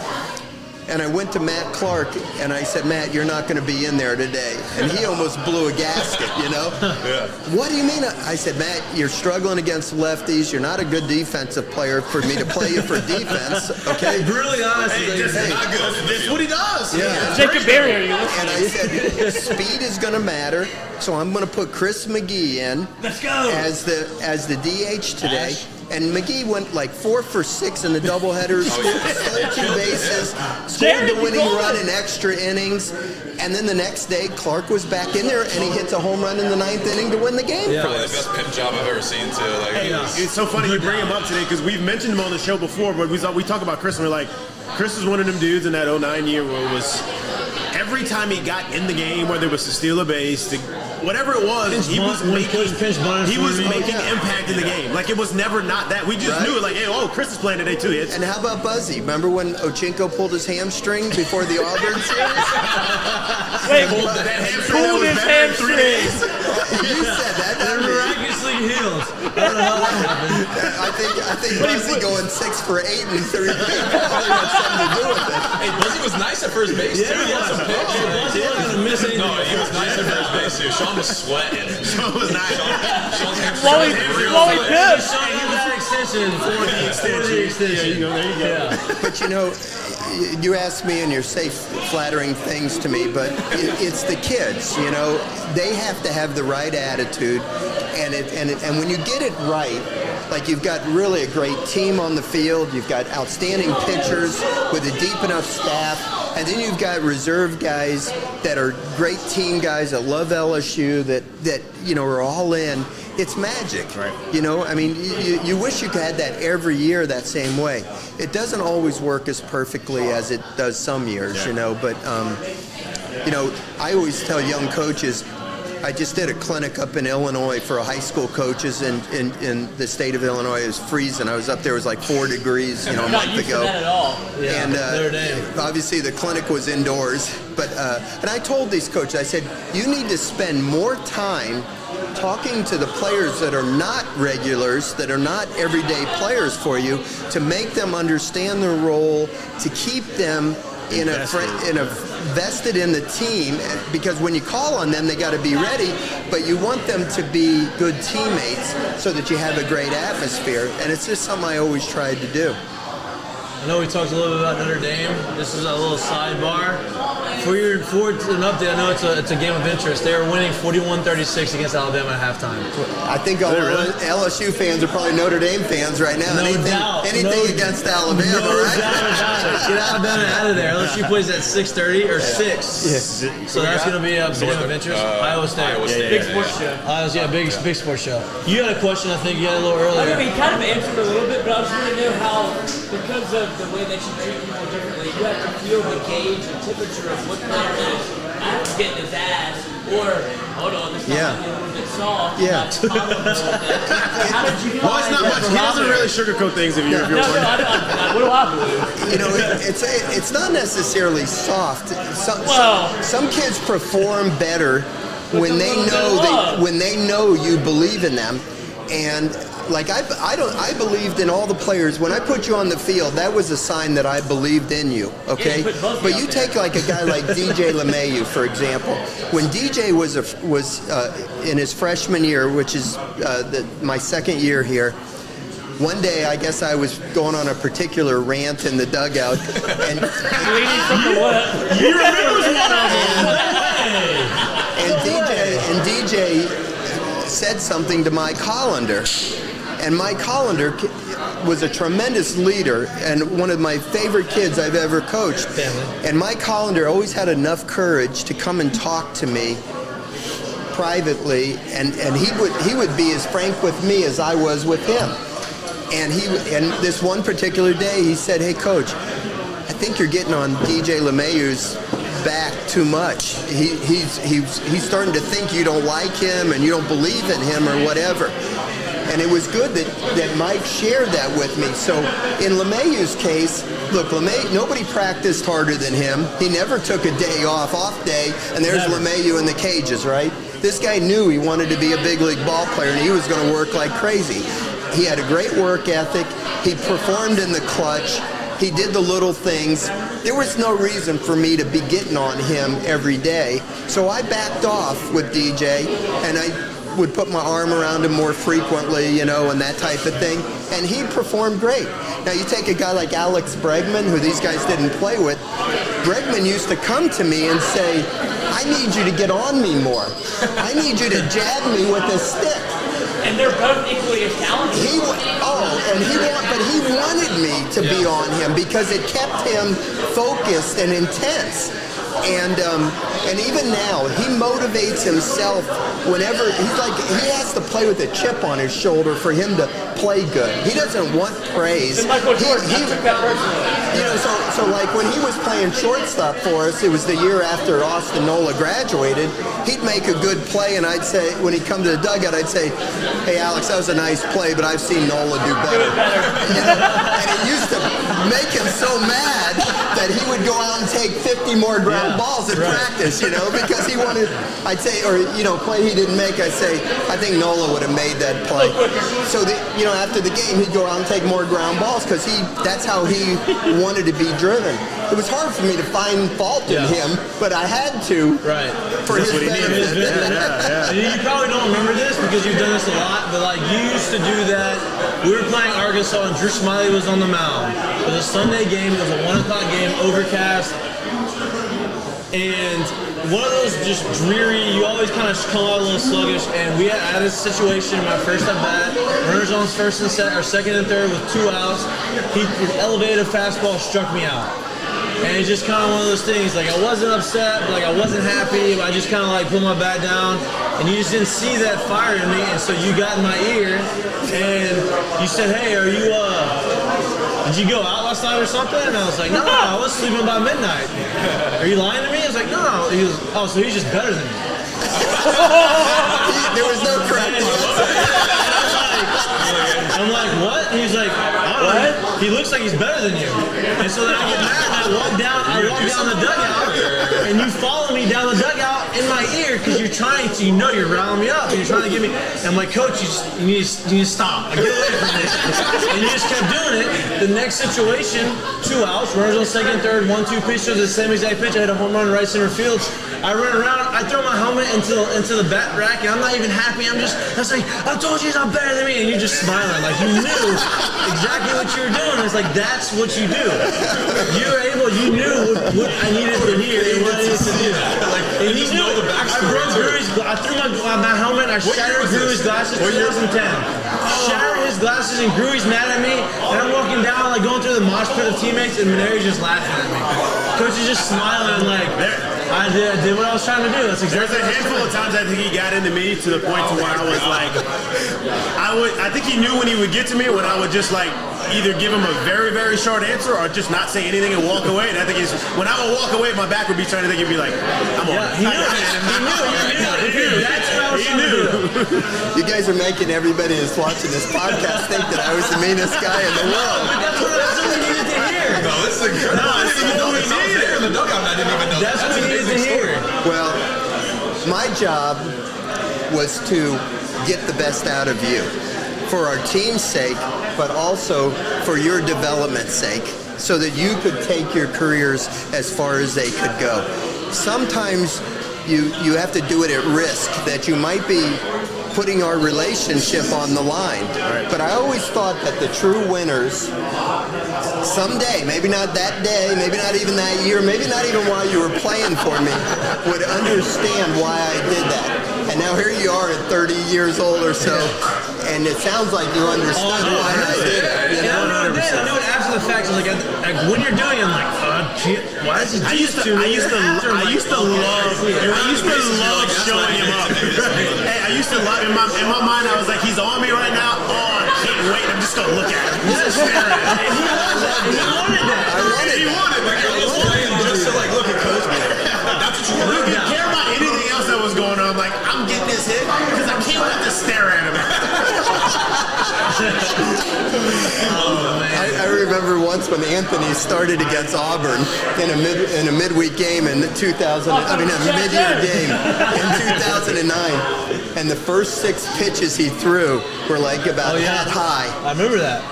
And I went to Matt Clark, and I said, Matt, you're not going to be in there today. And he almost blew a gasket, you know? Yeah. What do you mean? I said, Matt, you're struggling against lefties. You're not a good defensive player for me to play you for defense, okay? Really honest. Hey, Not good. That's what he does. Yeah. Jacob Barrier, you And I said, speed is going to matter, so I'm going to put Chris McGee in. Let's go. As the DH today. And McGee went like 4 for 6 in the doubleheader, stole 2 bases, scored the winning run in extra innings, and then the next day Clark was back in there and he hits a home run in the 9th inning to win the game for Probably the us. best pimp job I've ever seen, too. Like, It's so funny you bring him up today because we've mentioned him on the show before, but we talk about Chris and we're like, Chris is one of them dudes in that 09 year where it was every time he got in the game, whether it was to steal a base, to whatever it was, he was making impact in the game. Like it was never not that. We just knew it. Like, hey, Chris is playing today too. And how about Buzzy? Remember when Ochinko pulled his hamstring before the Auburn series? Wait, that hamstring pulled was his better than 3 hamstring. days. You said that. They're miraculously healed. I don't know how that happened. I think Buzzy going 6 for 8 in 3 games probably had something to do with it. hey, Buzzy was nice at first base, too. He had some pitch. Buzzy wasn't gonna miss anything. No, he was nice at first base, too. Sean was sweating. Sean was nice. Sean's While he pitched. Sean had that extension for the extension. There you go. But you know, you asked me and you're safe flattering things to me, but it's the kids, you know, they have to have the right attitude, and when you get it right, like you've got really a great team on the field, you've got outstanding pitchers with a deep enough staff, and then you've got reserve guys that are great team guys that love LSU, that you know are all in. It's magic, Right. You know, I mean, you wish you could have that every year that same way. It doesn't always work as perfectly as it does some years, you know, but, you know, I always tell young coaches, I just did a clinic up in Illinois for high school coaches in the state of Illinois. It was freezing. I was up there, it was like 4 degrees, you know, a month ago. Not at all. Yeah, And obviously the clinic was indoors, but and I told these coaches, I said, you need to spend more time talking to the players that are not regulars, that are not everyday players for you, to make them understand their role, to keep them vested in the team, because when you call on them, they got to be ready, but you want them to be good teammates so that you have a great atmosphere, and it's just something I always tried to do. I know we talked a little bit about Notre Dame. This is a little sidebar. For an update, I know it's a game of interest. They were winning 41-36 against Alabama at halftime. I think all LSU fans are probably Notre Dame fans right now. No doubt. Anything against Alabama, No right? doubt about it. Get Alabama out of there. LSU plays at 6:30 or 6. Yes. So that's going to be a game of interest. Iowa State. Iowa State. Big sports show. Big sports show. You had a question, I think you had a little earlier. I mean, he kind of answered a little bit, but I was want to know how, because of the way that you treat people differently, you have to feel the gauge and temperature of what player is after getting his ass, or, hold on, this might be a little bit soft. Yeah. How did you Well, it's not much. He doesn't really sugarcoat things if you're No, what do I believe? You know, it's not necessarily soft. Some kids perform better when they know you believe in them, and like I believed in all the players. When I put you on the field, that was a sign that I believed in you. Okay, but you take like a guy like DJ LeMahieu, for example. When DJ was in his freshman year, which is my second year here. One day, I guess I was going on a particular rant in the dugout, and Bleeding from the what? You remember and DJ said something to Mike Hollander, and Mike Hollander was a tremendous leader and one of my favorite kids I've ever coached. And Mike Hollander always had enough courage to come and talk to me privately, and he would be as frank with me as I was with him. And this one particular day, he said, "Hey, Coach, I think you're getting on DJ LeMahieu's back too much. He's starting to think you don't like him and you don't believe in him or whatever." And it was good that Mike shared that with me. So in LeMahieu's case, look, nobody practiced harder than him. He never took a day off day, and there's LeMahieu in the cages, right? This guy knew he wanted to be a big league ball player, and he was going to work like crazy. He had a great work ethic. He performed in the clutch. He did the little things. There was no reason for me to be getting on him every day. So I backed off with DJ, and I would put my arm around him more frequently, and that type of thing. And he performed great. Now you take a guy like Alex Bregman, who these guys didn't play with. Bregman used to come to me and say, "I need you to get on me more. I need you to jab me with a stick." And they're both equally as talented. He wanted me to be on him because it kept him focused and intense. And even now, he motivates himself whenever he has to play with a chip on his shoulder for him to play good. He doesn't want praise. And Michael Jordan, I took that personally. So like when he was playing shortstop for us, it was the year after Austin Nola graduated. He'd make a good play, and I'd say, when he'd come to the dugout, I'd say, "Hey, Alex, that was a nice play, but I've seen Nola do better." And it used to make him so mad that he would go out and take 50 more ground balls in practice, because he wanted, I'd say, or, play he didn't make, I'd say, "I think Nola would have made that play." So, after the game, he'd go out and take more ground balls because that's how he wanted to be driven. It was hard for me to find fault in him, but I had to for his benefit. And you probably don't remember this because you've done this a lot, but you used to do that. We were playing Arkansas and Drew Smiley was on the mound. It was a Sunday game. It was a 1 o'clock game, overcast. And one of those just dreary, you always kind of come out a little sluggish, and we had a situation in my first at bat, runners on first and second and third with 2 outs. He elevated a fastball, struck me out. And it's just kind of one of those things, I wasn't upset, but I wasn't happy, but I just kind of put my bat down, and you just didn't see that fire in me, and so you got in my ear, and you said, "Hey, did you go out last night or something?" And I was like, "No, I was sleeping by midnight." "Are you lying to me?" I was like, "No." He was, "Oh, so he's just better than me." There was no correct answer. I'm like, "What?" And he's like, "I don't know. He looks like he's better than you." And so then I get mad and I walk down the dugout, and you follow me down the dugout in my ear because you're trying to, you're riling me up and you're trying to get me. And I'm like, "Coach, you need to stop. Get away from me." And you just kept doing it. The next situation, 2 outs, runners on second, third, 1-2 pitch to the same exact pitch. I hit a home run right center field. I run around, I throw my helmet into the bat rack, and I'm not even happy. I was like, I told you he's not better than me, and you're just smiling like you knew exactly what you were doing. It's like that's what you do. You knew what I needed to hear and what I needed to do. And you know the backstory. I threw my helmet, I shattered Gruey's glasses. 2010. Shattered his glasses, and Gruey's mad at me, and I'm walking down like going through the mosh pit of teammates, and Mainieri's just laughing at me. Coach is just smiling like. I did what I was trying to do. That's exactly. There's a handful of times I think he got into me to the point to where I was like, I think he knew when he would get to me when I would just like either give him a very, very short answer or just not say anything and walk away. And I think when I would walk away, my back would be trying to think he'd be like, I'm on. He knew. That's what I was trying to do. You guys are making everybody that's watching this podcast think that I was the meanest guy in the world. That's what we needed to hear. No, this is incredible. I didn't even know this. I was there in the dugout and I didn't even know that. That's what we needed to hear. Well, my job was to get the best out of you for our team's sake, but also for your development's sake, so that you could take your careers as far as they could go. Sometimes you have to do it at risk, that you might be putting our relationship on the line. Right. But I always thought that the true winners, someday, maybe not that day, maybe not even that year, maybe not even while you were playing for me, would understand why I did that. And now here you are at 30 years old or so, and it sounds like you understood why I did it. I knew it after the fact. Like when you're doing it, I'm like, why is he doing this to me? I used to love showing him up. Hey, I used to love in my mind. I was like, he's on me right now. Oh, I can't wait. I'm just gonna look at him. Just stare at him. And he wanted that. He wanted it. Like, I was playing just to like look at coach. That's what you You wanted. didn't care about anything else that was going on. Like, I'm getting this hit because I can't wait to stare at him. I remember once when Anthony started against Auburn in a midweek game in 2000. I mean, a mid-year game in 2009, and the first 6 pitches he threw were like about that high. I remember that.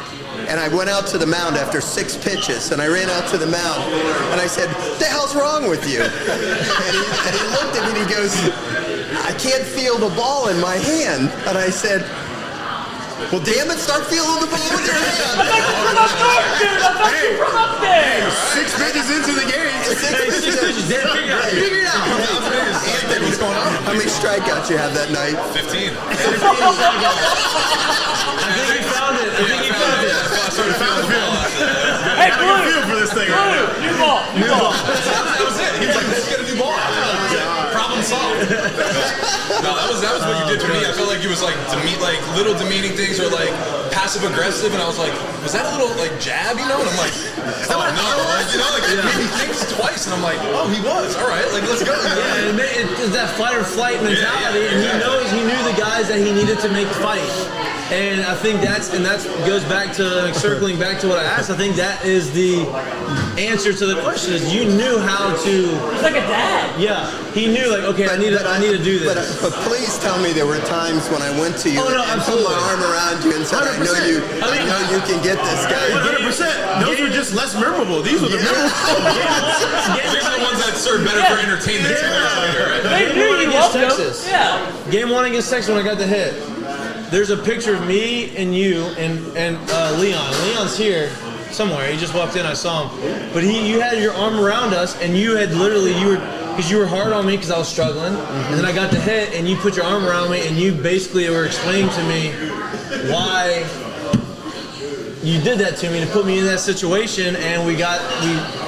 And I went out to the mound after 6 pitches, and I ran out to the mound, and I said, "What the hell's wrong with you?" And he looked at me and he goes, "I can't feel the ball in my hand." And I said, "Well, damn it, start feeling the ball with your hand." I thought you were from up there. 6 pitches into the game. 6 pitches. Figure it out. Anthony, what's going on? How many strikeouts you have that night? 15. I think he found it. Hey, Blue. Feel for this thing right now. New ball. That was it. He was like, let's get a new ball. Problem solved. No, that was what you did to me. I felt like it was like like little demeaning things or like passive aggressive, and I was like, was that a little like jab, you know? And I'm like, oh no, like, you know, like it made me think twice, and I'm like, oh, he was. All right, like let's go. Yeah, it's that fight or flight mentality, and he knew the guys that he needed to make fight. And I think that goes back to circling back to what I asked. I think that is the answer to the question: is you knew how to. He's like a dad. Yeah, he knew like, okay, I need to do this. But please tell me there were times when I went to you and put my arm around you and said, I know you can get this guy. 100%. Those were just less memorable. These were the memorable. These are the ones that serve better for entertainment. They knew you loved him. Yeah. Game 1 against Texas when I got the hit. There's a picture of me and you and Leon. Leon's here somewhere. He just walked in. I saw him. But you had your arm around us, and you had because you were hard on me because I was struggling. And then I got the hit, and you put your arm around me, and you basically were explaining to me why you did that to me to put me in that situation, and we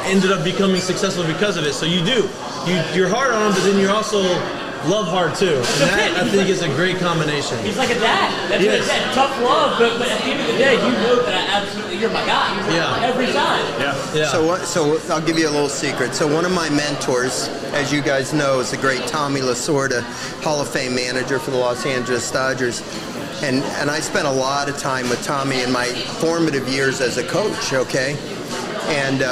ended up becoming successful because of it. So you're hard on him, but then you're also love hard too. And that, I think, is a great combination. He's like a dad. That's what I said. Tough love, but at the end of the day, you know that you're my guy. Yeah. Every time. Yeah. So I'll give you a little secret. So one of my mentors, as you guys know, is the great Tommy Lasorda, Hall of Fame manager for the Los Angeles Dodgers. And I spent a lot of time with Tommy in my formative years as a coach, okay? And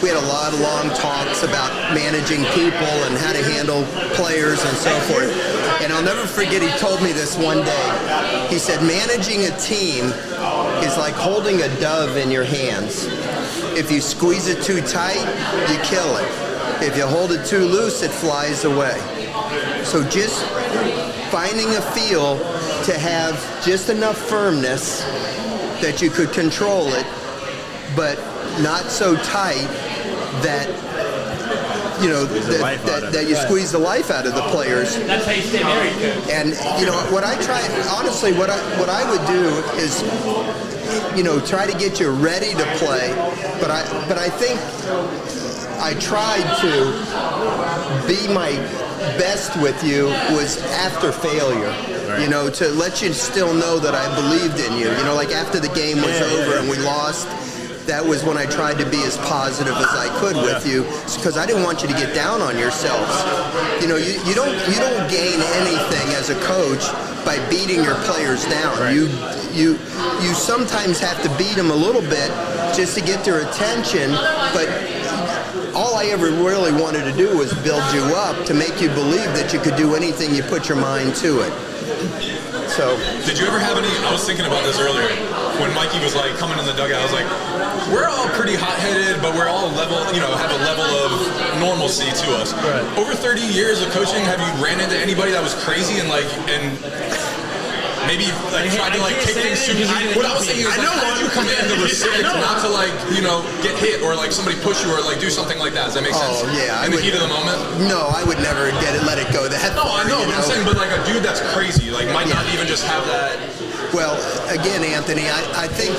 we had a lot of long talks about managing people and how to handle players and so forth. And I'll never forget, he told me this one day. He said, managing a team is like holding a dove in your hands. If you squeeze it too tight, you kill it. If you hold it too loose, it flies away. So just finding a feel to have just enough firmness that you could control it, but not so tight that that you squeeze the life out of the players. That's how you stay married, Coach. And what I try, honestly, what I would do is, try to get you ready to play. But I think I tried to be my best with you was after failure. Right. To let you still know that I believed in you. Like after the game was over and we lost. That was when I tried to be as positive as I could with you, because I didn't want you to get down on yourselves. You don't gain anything as a coach by beating your players down. Right. You sometimes have to beat them a little bit just to get their attention, but all I ever really wanted to do was build you up to make you believe that you could do anything you put your mind to it. So, did you ever have any? I was thinking about this earlier when Mikey was like coming in the dugout. I was like, we're all pretty hot-headed, but we're all level. Have a level of normalcy to us. Right. Over 30 years of coaching, have you ran into anybody that was crazy and maybe tried to kick things too? What I was thinking is how do you command the respect not to get hit or somebody push you or do something like that? Does that make sense? Oh yeah. In the heat of the moment? No, I would never let it go that No, far, I know, but I'm saying, but a dude that's crazy, might not even just have that. Well, again, Anthony, I think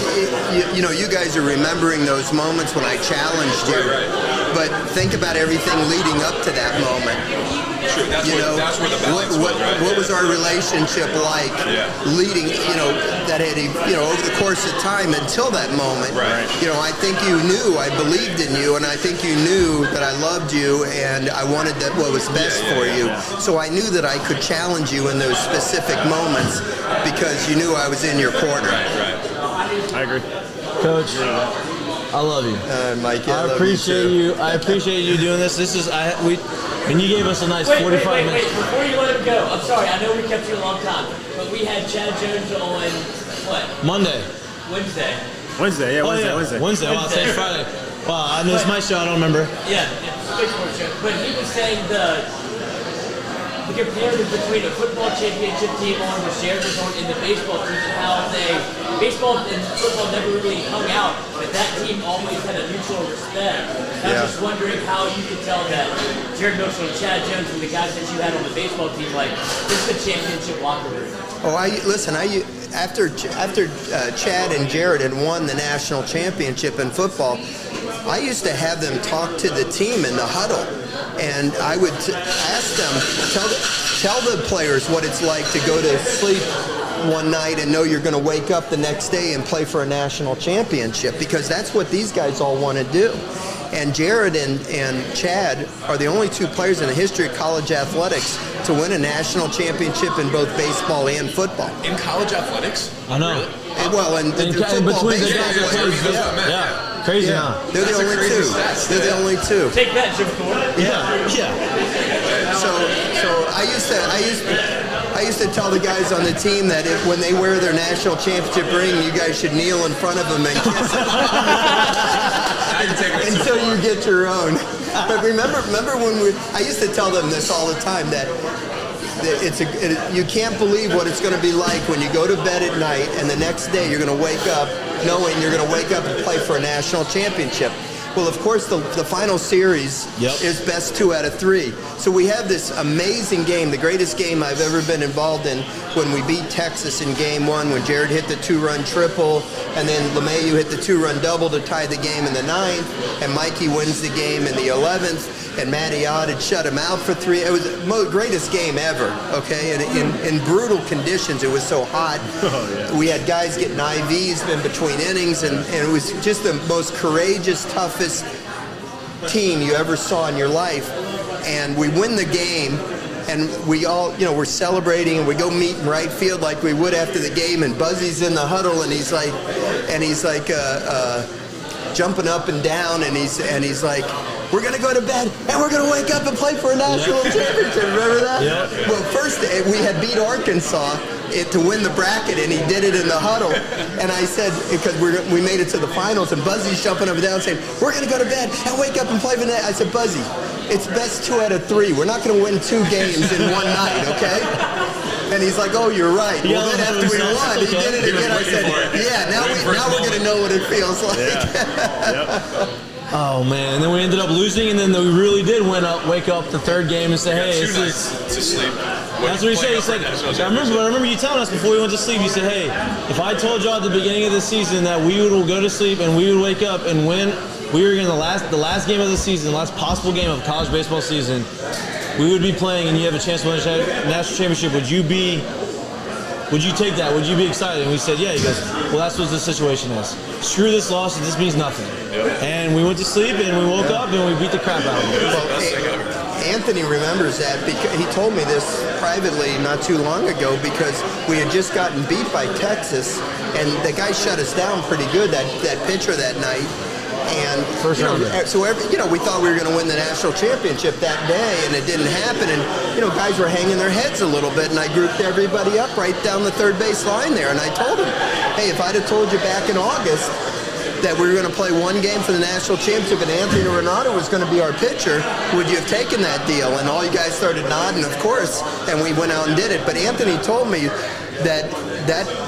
you guys are remembering those moments when I challenged you. Right. But think about everything leading up to that moment. True. That's where the balance was, right? What was our relationship like leading, that had, over the course of time until that moment? Right. I think you knew I believed in you, and I think you knew that I loved you, and I wanted what was best for you. So I knew that I could challenge you in those specific moments because you knew I was in your corner. Right. I agree. Coach, I love you. Mikey, I appreciate you. I appreciate you doing this. And you gave us a nice 45 minutes. Wait, before you let him go, I'm sorry, I know we kept you a long time, but we had Chad Jones on what? Monday. Wednesday. Wednesday. Wednesday. Wow, today's Friday. Wow, I know it's my show. I don't remember. Yeah, it's a big sports show. But he was saying the comparative between a football championship team on which Jared was on in the baseball team and how baseball and football never really hung out, but that team always had a mutual respect. I was just wondering how you could tell that Jared Mitchell and Chad Jones and the guys that you had on the baseball team, this is the championship locker room. Oh, after Chad and Jared had won the national championship in football, I used to have them talk to the team in the huddle, and I would ask them, tell the players what it's like to go to sleep one night and know you're going to wake up the next day and play for a national championship, because that's what these guys all want to do. And Jared and Chad are the only two players in the history of college athletics to win a national championship in both baseball and football. In college athletics? I know. Really? Well, in the football, baseball players, Yeah. Crazy, huh? They're the only two. They're the only two. Take that, Jim Thorne. Yeah. So I used to tell the guys on the team that when they wear their national championship ring, you guys should kneel in front of them and kiss it until you get your own. But remember when I used to tell them this all the time, that you can't believe what it's going to be like when you go to bed at night and the next day you're going to wake up knowing you're going to wake up and play for a national championship. Well, of course, the final series is best 2 out of 3. So we have this amazing game, the greatest game I've ever been involved in, when we beat Texas in Game 1, when Jared hit the 2-run triple, and then LeMahieu hit the 2-run double to tie the game in the 9th, and Mikey wins the game in the 11th, and Matty Odd had shut him out for 3. It was the greatest game ever, okay? And in brutal conditions, it was so hot. We had guys getting IVs in between innings, and it was just the most courageous, toughest team you ever saw in your life. And we win the game, and we all, we're celebrating, and we go meet in right field like we would after the game, and Buzzy's in the huddle, and he's like jumping up and down, and he's like, we're going to go to bed, and we're going to wake up and play for a national championship. Remember that? Yeah. Well, first, we had beat Arkansas, to win the bracket, and he did it in the huddle. And I said, because we made it to the finals, and Buzzy's jumping up and down saying, we're going to go to bed and wake up and play Vanette. I said, Buzzy, it's best 2 out of 3. We're not going to win 2 games in one night, okay? And he's like, oh, you're right. Well, then after we won, he did it again. I said, yeah, now we're going to know what it feels like. Yeah. Oh man! And then we ended up losing, and then we really did wake up the third game and say, "Hey, Two this nights is." to sleep. That's what he said. He said, I remember you telling us before we went to sleep. You said, "Hey, if I told y'all at the beginning of the season that we would go to sleep and we would wake up and win, we were in the last game of the season, the last possible game of college baseball season, we would be playing, and you have a chance to win a national championship. Would you take that? Would you be excited?" And we said, yeah. He goes, well, that's what the situation is. Screw this loss. This means nothing. Yep. And we went to sleep, and we woke up, and we beat the crap out of them. Well, Anthony remembers that because he told me this privately not too long ago, because we had just gotten beat by Texas, and the guy shut us down pretty good, that pitcher that night. And we thought we were going to win the national championship that day, and it didn't happen. And guys were hanging their heads a little bit, and I grouped everybody up right down the third base line there, and I told them, hey, if I'd have told you back in August that we were going to play one game for the national championship and Anthony Ranaudo was going to be our pitcher, would you have taken that deal? And all you guys started nodding, of course, and we went out and did it. But Anthony told me that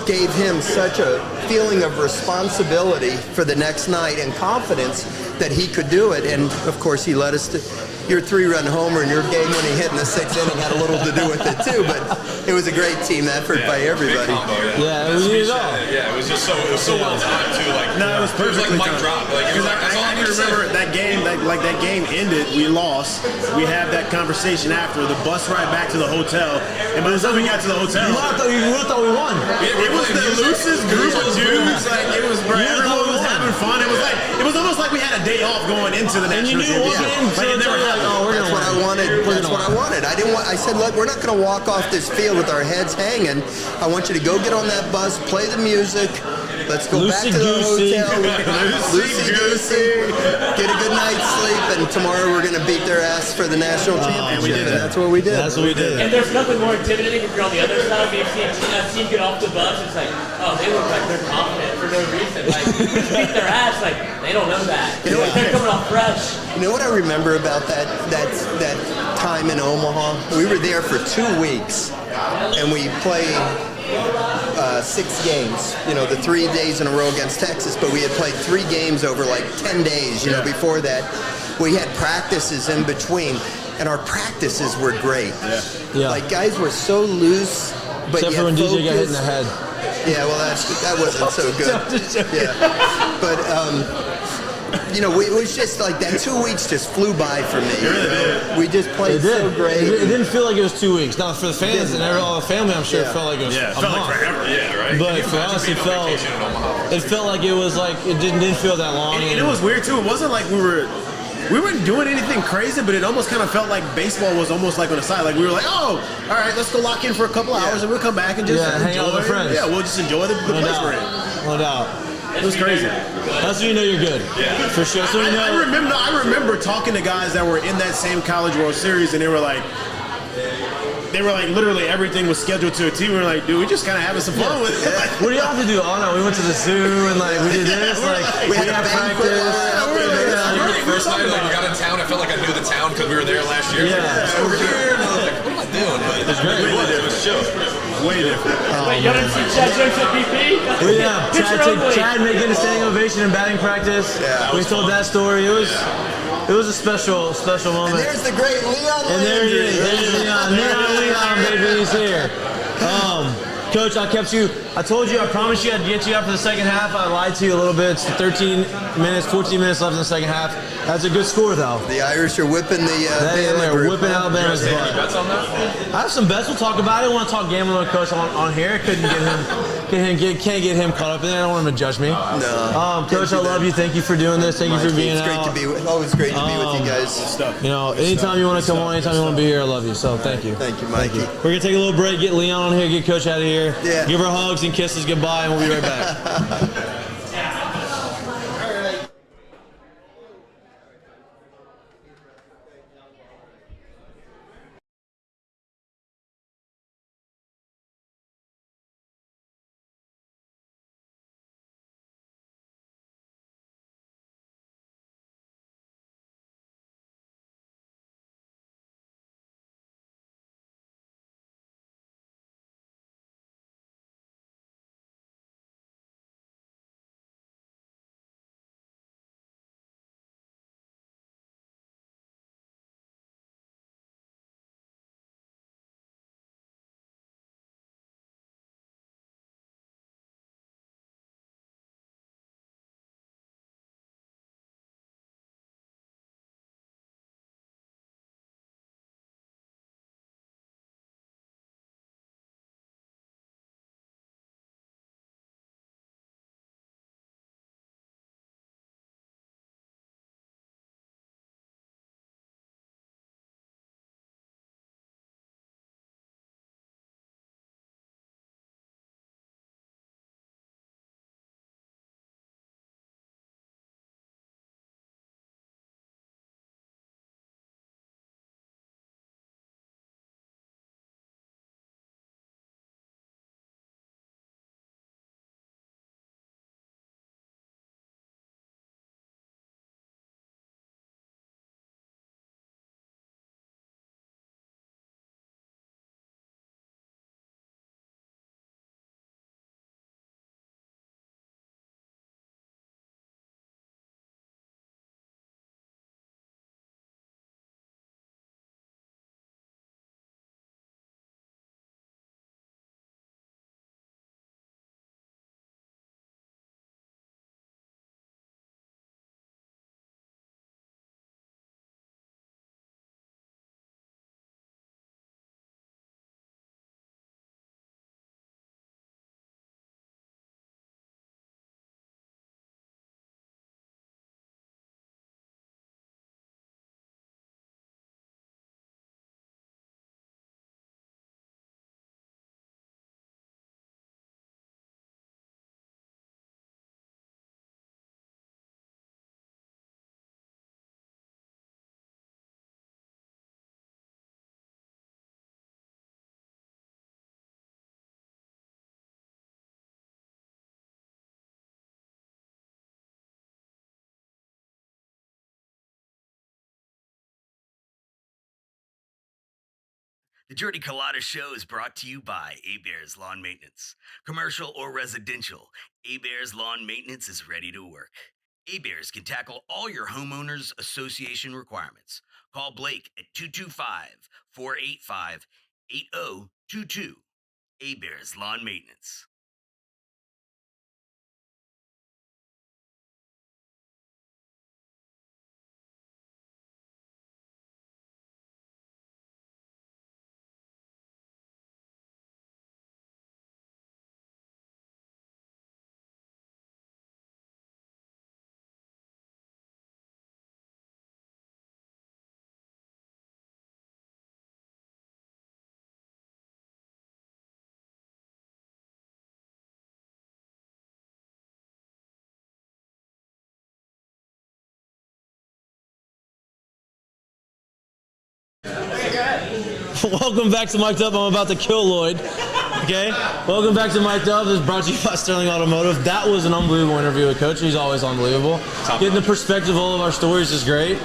gave him such a feeling of responsibility for the next night and confidence that he could do it. And of course, he led us to your 3-run homer in your game when he hit in the 6th inning had a little to do with it too. But it was a great team effort by everybody. Yeah, it was it all. Yeah, it was just so well timed too. Like no, it was perfectly like mic drop. Like it was like I remember that game. That game ended. We lost. We had that conversation after the bus ride back to the hotel. And by the time we got to the hotel, you would have thought we won. It was the loosest group of dudes. Like it was, everyone was having fun. It was almost like we had a day off going into the national championship. Like it never happened. That's what I wanted. That's what I wanted. I said, look, we're not going to walk off this field with our heads hanging. I want you to go get on that bus, play the music. Let's go back to the hotel. Loosey-goosey. Get a good night's sleep, and tomorrow we're going to beat their ass for the national championship. And that's what we did. That's what we did. And there's nothing more intimidating if you're on the other side. If you see a team get off the bus, it's like, oh, they look like they're confident for no reason. Like, we just beat their ass. Like, they don't know that. They're coming off fresh. You know what I remember about that time in Omaha? We were there for 2 weeks, and we played 6 games, the 3 days in a row against Texas, but we had played 3 games over like 10 days, before that. We had practices in between, and our practices were great. Yeah. Like, guys were so loose, but except for when DJ got hit in the head. Yeah, well, that wasn't so good. Yeah. But, it was just like that 2 weeks just flew by for me. We just played so great. It didn't feel like it was 2 weeks. Now, for the fans and all the family, I'm sure it felt like it was a felt month. like forever. Yeah, right. But for us, it felt like it was like it didn't feel that long. And it was weird too. It wasn't like we weren't doing anything crazy, but it almost kind of felt like baseball was almost like on the side. Like we were like, oh, all right, let's go lock in for a couple hours, and we'll come back and just hang out with friends. Yeah, we'll just enjoy the place we're in. No doubt. It was crazy. That's when you know you're good. Yeah. For sure. So I remember talking to guys that were in that same College World Series, and they were like literally everything was scheduled to a T. We were like, dude, we just kind of having some fun with it. What do you have to do? Oh no, we went to the zoo and we did this. We had practice. First night, we got in town. I felt like I knew the town because we were there last year. Yeah. Over here, and I was like, what am I doing? But it was great. It was chill. Way different. Wait, you didn't see Chad Jones at BP? Chad making a standing ovation in batting practice. Yeah, we told that story. It was a special moment. And there's the great Leon. And there he is. There's Leon. Leon, baby, he's here. Coach, I told you, I promised you I'd get you out for the second half. I lied to you a little bit. It's 14 minutes left in the second half. That's a good score, though. The Irish are whipping the they're group. whipping Alabama's butt. Any bets on that? I have some bets. We'll talk about it. I want to talk gambling with Coach on here. Couldn't can't get him caught up in it. I don't want him to judge me. No. Coach, I love you. Thank you for doing this. Thank you for being out. Always great to be with you guys. Anytime you want to come on, anytime you want to be here, I love you. So thank you. Thank you, Mikey. We're going to take a little break, get Leon on here, get Coach out of here. Yeah. Give her hugs and kisses goodbye, and we'll be right back. The Jordy Colada Show is brought to you by A-Bears Lawn Maintenance. Commercial or residential, A-Bears Lawn Maintenance is ready to work. A-Bears can tackle all your homeowners association requirements. Call Blake at 225-485-8022. A-Bears Lawn Maintenance. Welcome back to Mik'd Up. I'm about to kill Lloyd. Okay? Welcome back to Mik'd Up. This is brought to you by Sterling Automotive. That was an unbelievable interview with Coach. He's always unbelievable. Getting the perspective of all of our stories is great.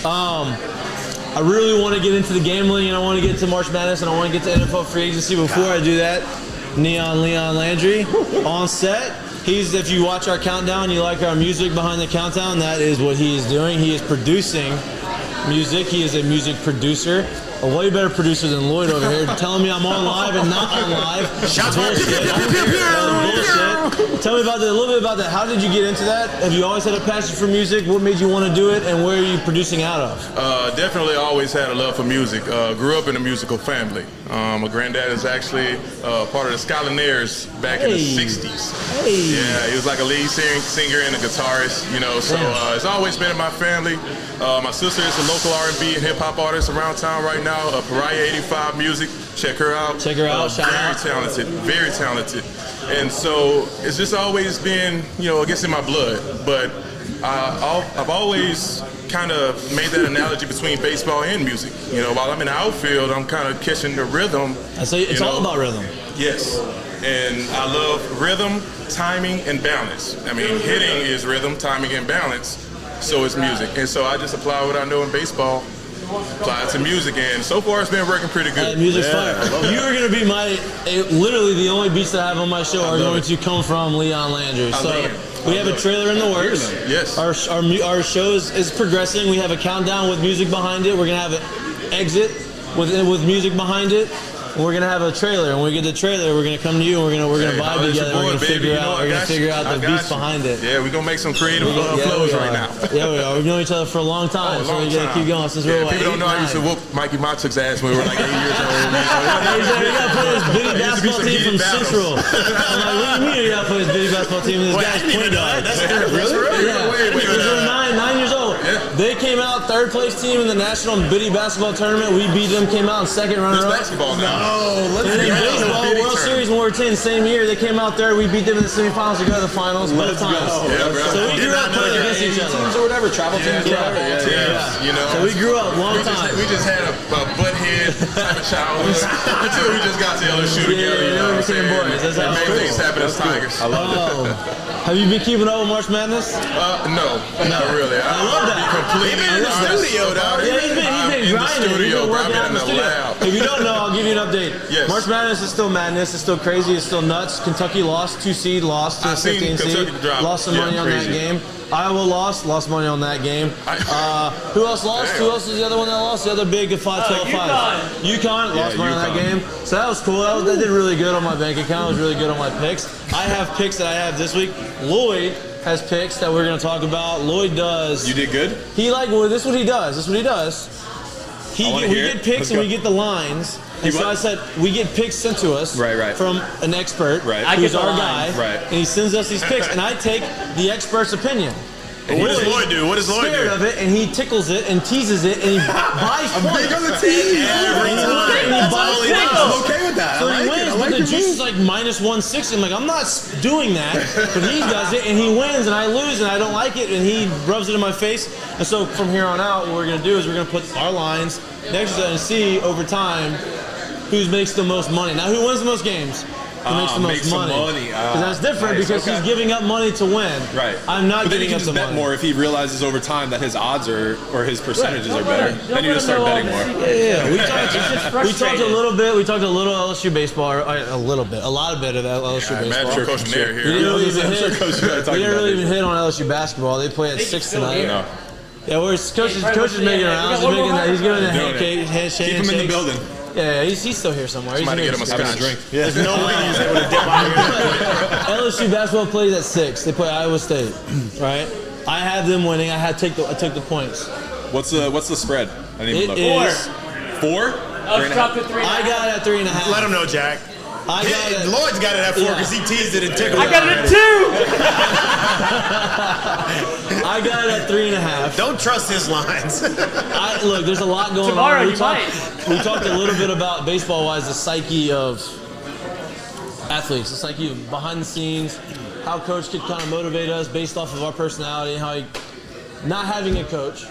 I really want to get into the gambling, and I want to get to March Madness, and I want to get to NFL free agency. Before I do that, Leon Landry on set. If you watch our countdown, you like our music behind the countdown, that is what he is doing. He is producing music. He is a music producer. A way better producer than Lloyd over here, telling me I'm on live and not on live. Shots bullshit. Tell me about that, a little bit about that. How did you get into that? Have you always had a passion for music? What made you want to do it, and where are you producing out of? Definitely always had a love for music. Grew up in a musical family. My granddad is actually part of the Skylineers back in the 60s. Hey. Yeah, he was like a lead singer and a guitarist, so it's always been in my family. My sister is a local R&B and hip-hop artist around town right now, Pariah 85 Music. Check her out. Shout out. Very talented. And so it's just always been, I guess in my blood. But I've always kind of made that analogy between baseball and music. While I'm in the outfield, I'm kind of catching the rhythm. So it's all about rhythm. Yes. And I love rhythm, timing, and balance. I mean, hitting is rhythm, timing, and balance. So is music. And so I just apply what I know in baseball, apply it to music, and so far it's been working pretty good. Music's fire. You are going to be literally the only beats that I have on my show are going to come from Leon Landry. So we have a trailer in the works. Yes. Our show is progressing. We have a countdown with music behind it. We're going to have an exit with music behind it. We're gonna have a trailer, and when we get the trailer, we're gonna come to you, and we're gonna vibe together. We're gonna figure out the beats behind it. Yeah, we're gonna make some creative flows right now. Yeah, we are. We've known each other for a long time, so we gotta keep going since we're like people don't know I used to whoop Mikie Mahtook's ass when we were like 8 years old. We gotta play this bitty basketball team from Central. I'm like, what do you mean you gotta play this bitty basketball team? This guy's point guard. Really? Yeah. Wait, they're 9 years old. They came out third place team in the national bitty basketball tournament. We beat them. Came out in second runner-up. There's basketball now. In baseball, World Series when we were 10, same year, they came out there. We beat them in the semifinals to go to the finals both times. So we grew up playing against each other. Teams or whatever, travel teams, whatever. So we grew up long time. We just had a butt head type of childhood until we just got to LSU together. We became boys. That's how made things happen as Tigers. I love it. Have you been keeping up with March Madness? No, not really. I love that. Completely in the studio, dog. Yeah, he's been grinding. He's been working out in the studio. If you don't know, I'll give you an update. Yes. March Madness is still madness. It's still crazy. It's still nuts. Kentucky lost 2 seed, lost to a 15 seed. Lost some money on that game. Iowa lost money on that game. Who else lost? Who else is the other one that lost? The other big 5-12-5. UConn lost money on that game. So that was cool. That did really good on my bank account. It was really good on my picks. I have picks that I have this week. Lloyd has picks that we're going to talk about. Lloyd does. You did good? This is what he does. We get picks and we get the lines. And so I said, we get picks sent to us from an expert who's our guy, and he sends us these picks, and I take the expert's opinion. And what does Lloyd do? Scared of it, and he tickles it and teases it, and he buys points. I'm big on the team. I'm okay with that. So he wins, but the juice is like minus 160. I'm like, I'm not doing that, but he does it, and he wins, and I lose, and I don't like it, and he rubs it in my face. And so from here on out, what we're going to do is we're going to put our lines next to that and see over time who makes the most money. Now, who wins the most games? who makes the make most some money. money. Because that's different Nice, because okay. he's giving up money to win. Right. I'm not but then giving he up can the just bet money. more if he realizes over time that his odds or his percentages Right. are better. Then you just start betting more. Yeah. We talked a little bit. We talked a little LSU baseball, a lot of bit of LSU I baseball. imagine Coach Mainieri We here. didn't really even I'm sure hit. Coach Mainieri We talking didn't about really even baseball. hit on LSU basketball. They play at 6 tonight. No. Yeah, where's Coach is making rounds. He's giving a handshake. Keep him in the building. Yeah, he's still here somewhere. Somebody He's get him a Having a scotch. drink. There's no way he's able to dip out here. LSU basketball plays at 6. They play Iowa State, right? I have them winning. I took the points. What's the spread? I didn't even It look. is. 4? I was dropped to 3. I got it at 3.5. Let him know, Jack. I got it. Lloyd's got it at 4 because he teased it and tickled I got it at 2. I got it at 3.5. Don't trust his lines. Look, there's a lot going Tomorrow on. you might. We talked a little bit about baseball-wise the psyche of athletes, the psyche of behind the scenes, how coach could kind of motivate us based off of our personality, how not having a coach.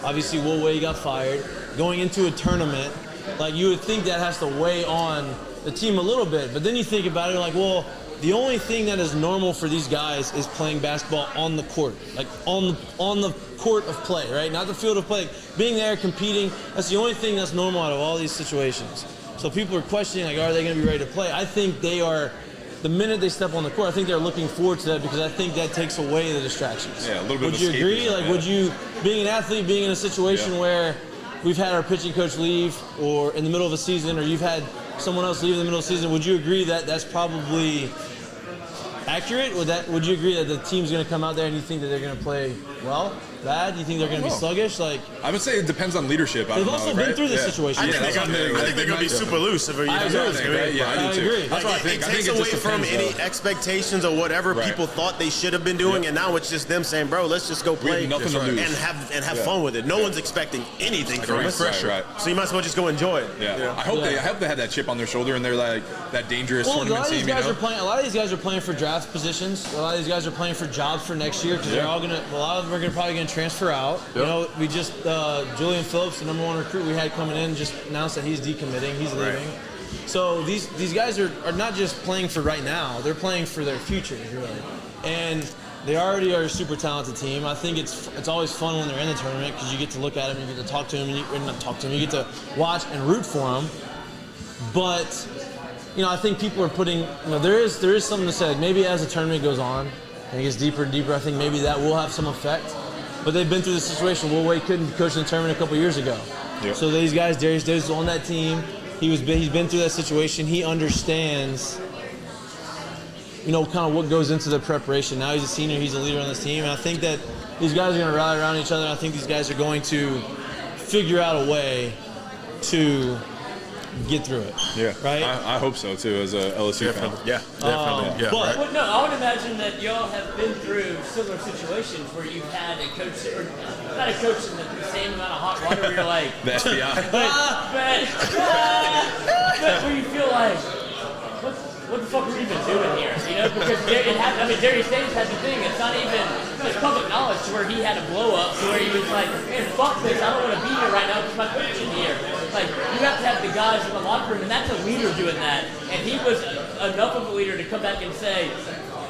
Obviously, Will Wade got fired. Going into a tournament, like you would think that has to weigh on the team a little bit, but then you think about it, you're like, well, the only thing that is normal for these guys is playing basketball on the court, like on the court of play, right? Not the field of play. Being there, competing, that's the only thing that's normal out of all these situations. So people are questioning, like, are they going to be ready to play? I think they are. The minute they step on the court, I think they're looking forward to that because I think that takes away the distractions. Yeah, a little bit Would of you agree? escapism, Like, yeah. would you, being an athlete, being in a situation where we've had our pitching coach leave or in the middle of a season or you've had someone else leave in the middle of the season, would you agree that that's probably accurate? Would you agree that the team's going to come out there and you think that they're going to play well, bad? You think they're going to be sluggish? Like, I would say it depends on leadership. they've also been through this situation. I think they're going to be super loose. If I agree. Yeah, I do too. agree. That's what I think. It I think takes it away just from depends, any expectations or whatever Right. people thought they should have been doing, and now it's just them saying, "Bro, let's just go play have nothing to and lose. have fun with it." No one's expecting anything Like a from us, refresher. Right. so you might as well just go enjoy it. Yeah. You know? I hope they had that chip on their shoulder and they're like that dangerous Well, a tournament lot of these team. You guys know? are playing. A lot of these guys are playing for draft positions. A lot of these guys are playing for jobs for next year because they're all gonna. A lot of them are probably gonna transfer out. You know, we just Julian Phillips, the number 1 recruit we had coming in, just announced that he's decommitting. He's leaving. So these guys are not just playing for right now. They're playing for their future, really. And they already are a super talented team. I think it's always fun when they're in the tournament because you get to look at them, you get to talk to them, you get to watch and root for them. But I think people are putting. There is something to say. Maybe as the tournament goes on and it gets deeper and deeper, I think maybe that will have some effect. But they've been through this situation. Will Wade couldn't coach in the tournament a couple years ago. Yep. So these guys, Darius Davis is on that team. He's been through that situation. He understands, kind of what goes into the preparation. Now he's a senior. He's a leader on this team. And I think that these guys are going to rally around each other. And I think these guys are going to figure out a way to get through it. Yeah. Right? I hope so too, as a LSU fan. Yeah, definitely. But Well, no, I would imagine that y'all have been through similar situations where you've had a coach, or not a coach in the same amount of hot water where you're like, The FBI. but where you feel like, what the fuck are we even doing here? Because Darius Davis had the thing. It's not even it's public knowledge to where he had a blow up to where he was like, man, fuck this. I don't want to be here right now because my coach is here. Like, you have to have the guys in the locker room, and that's a leader doing that. And he was enough of a leader to come back and say,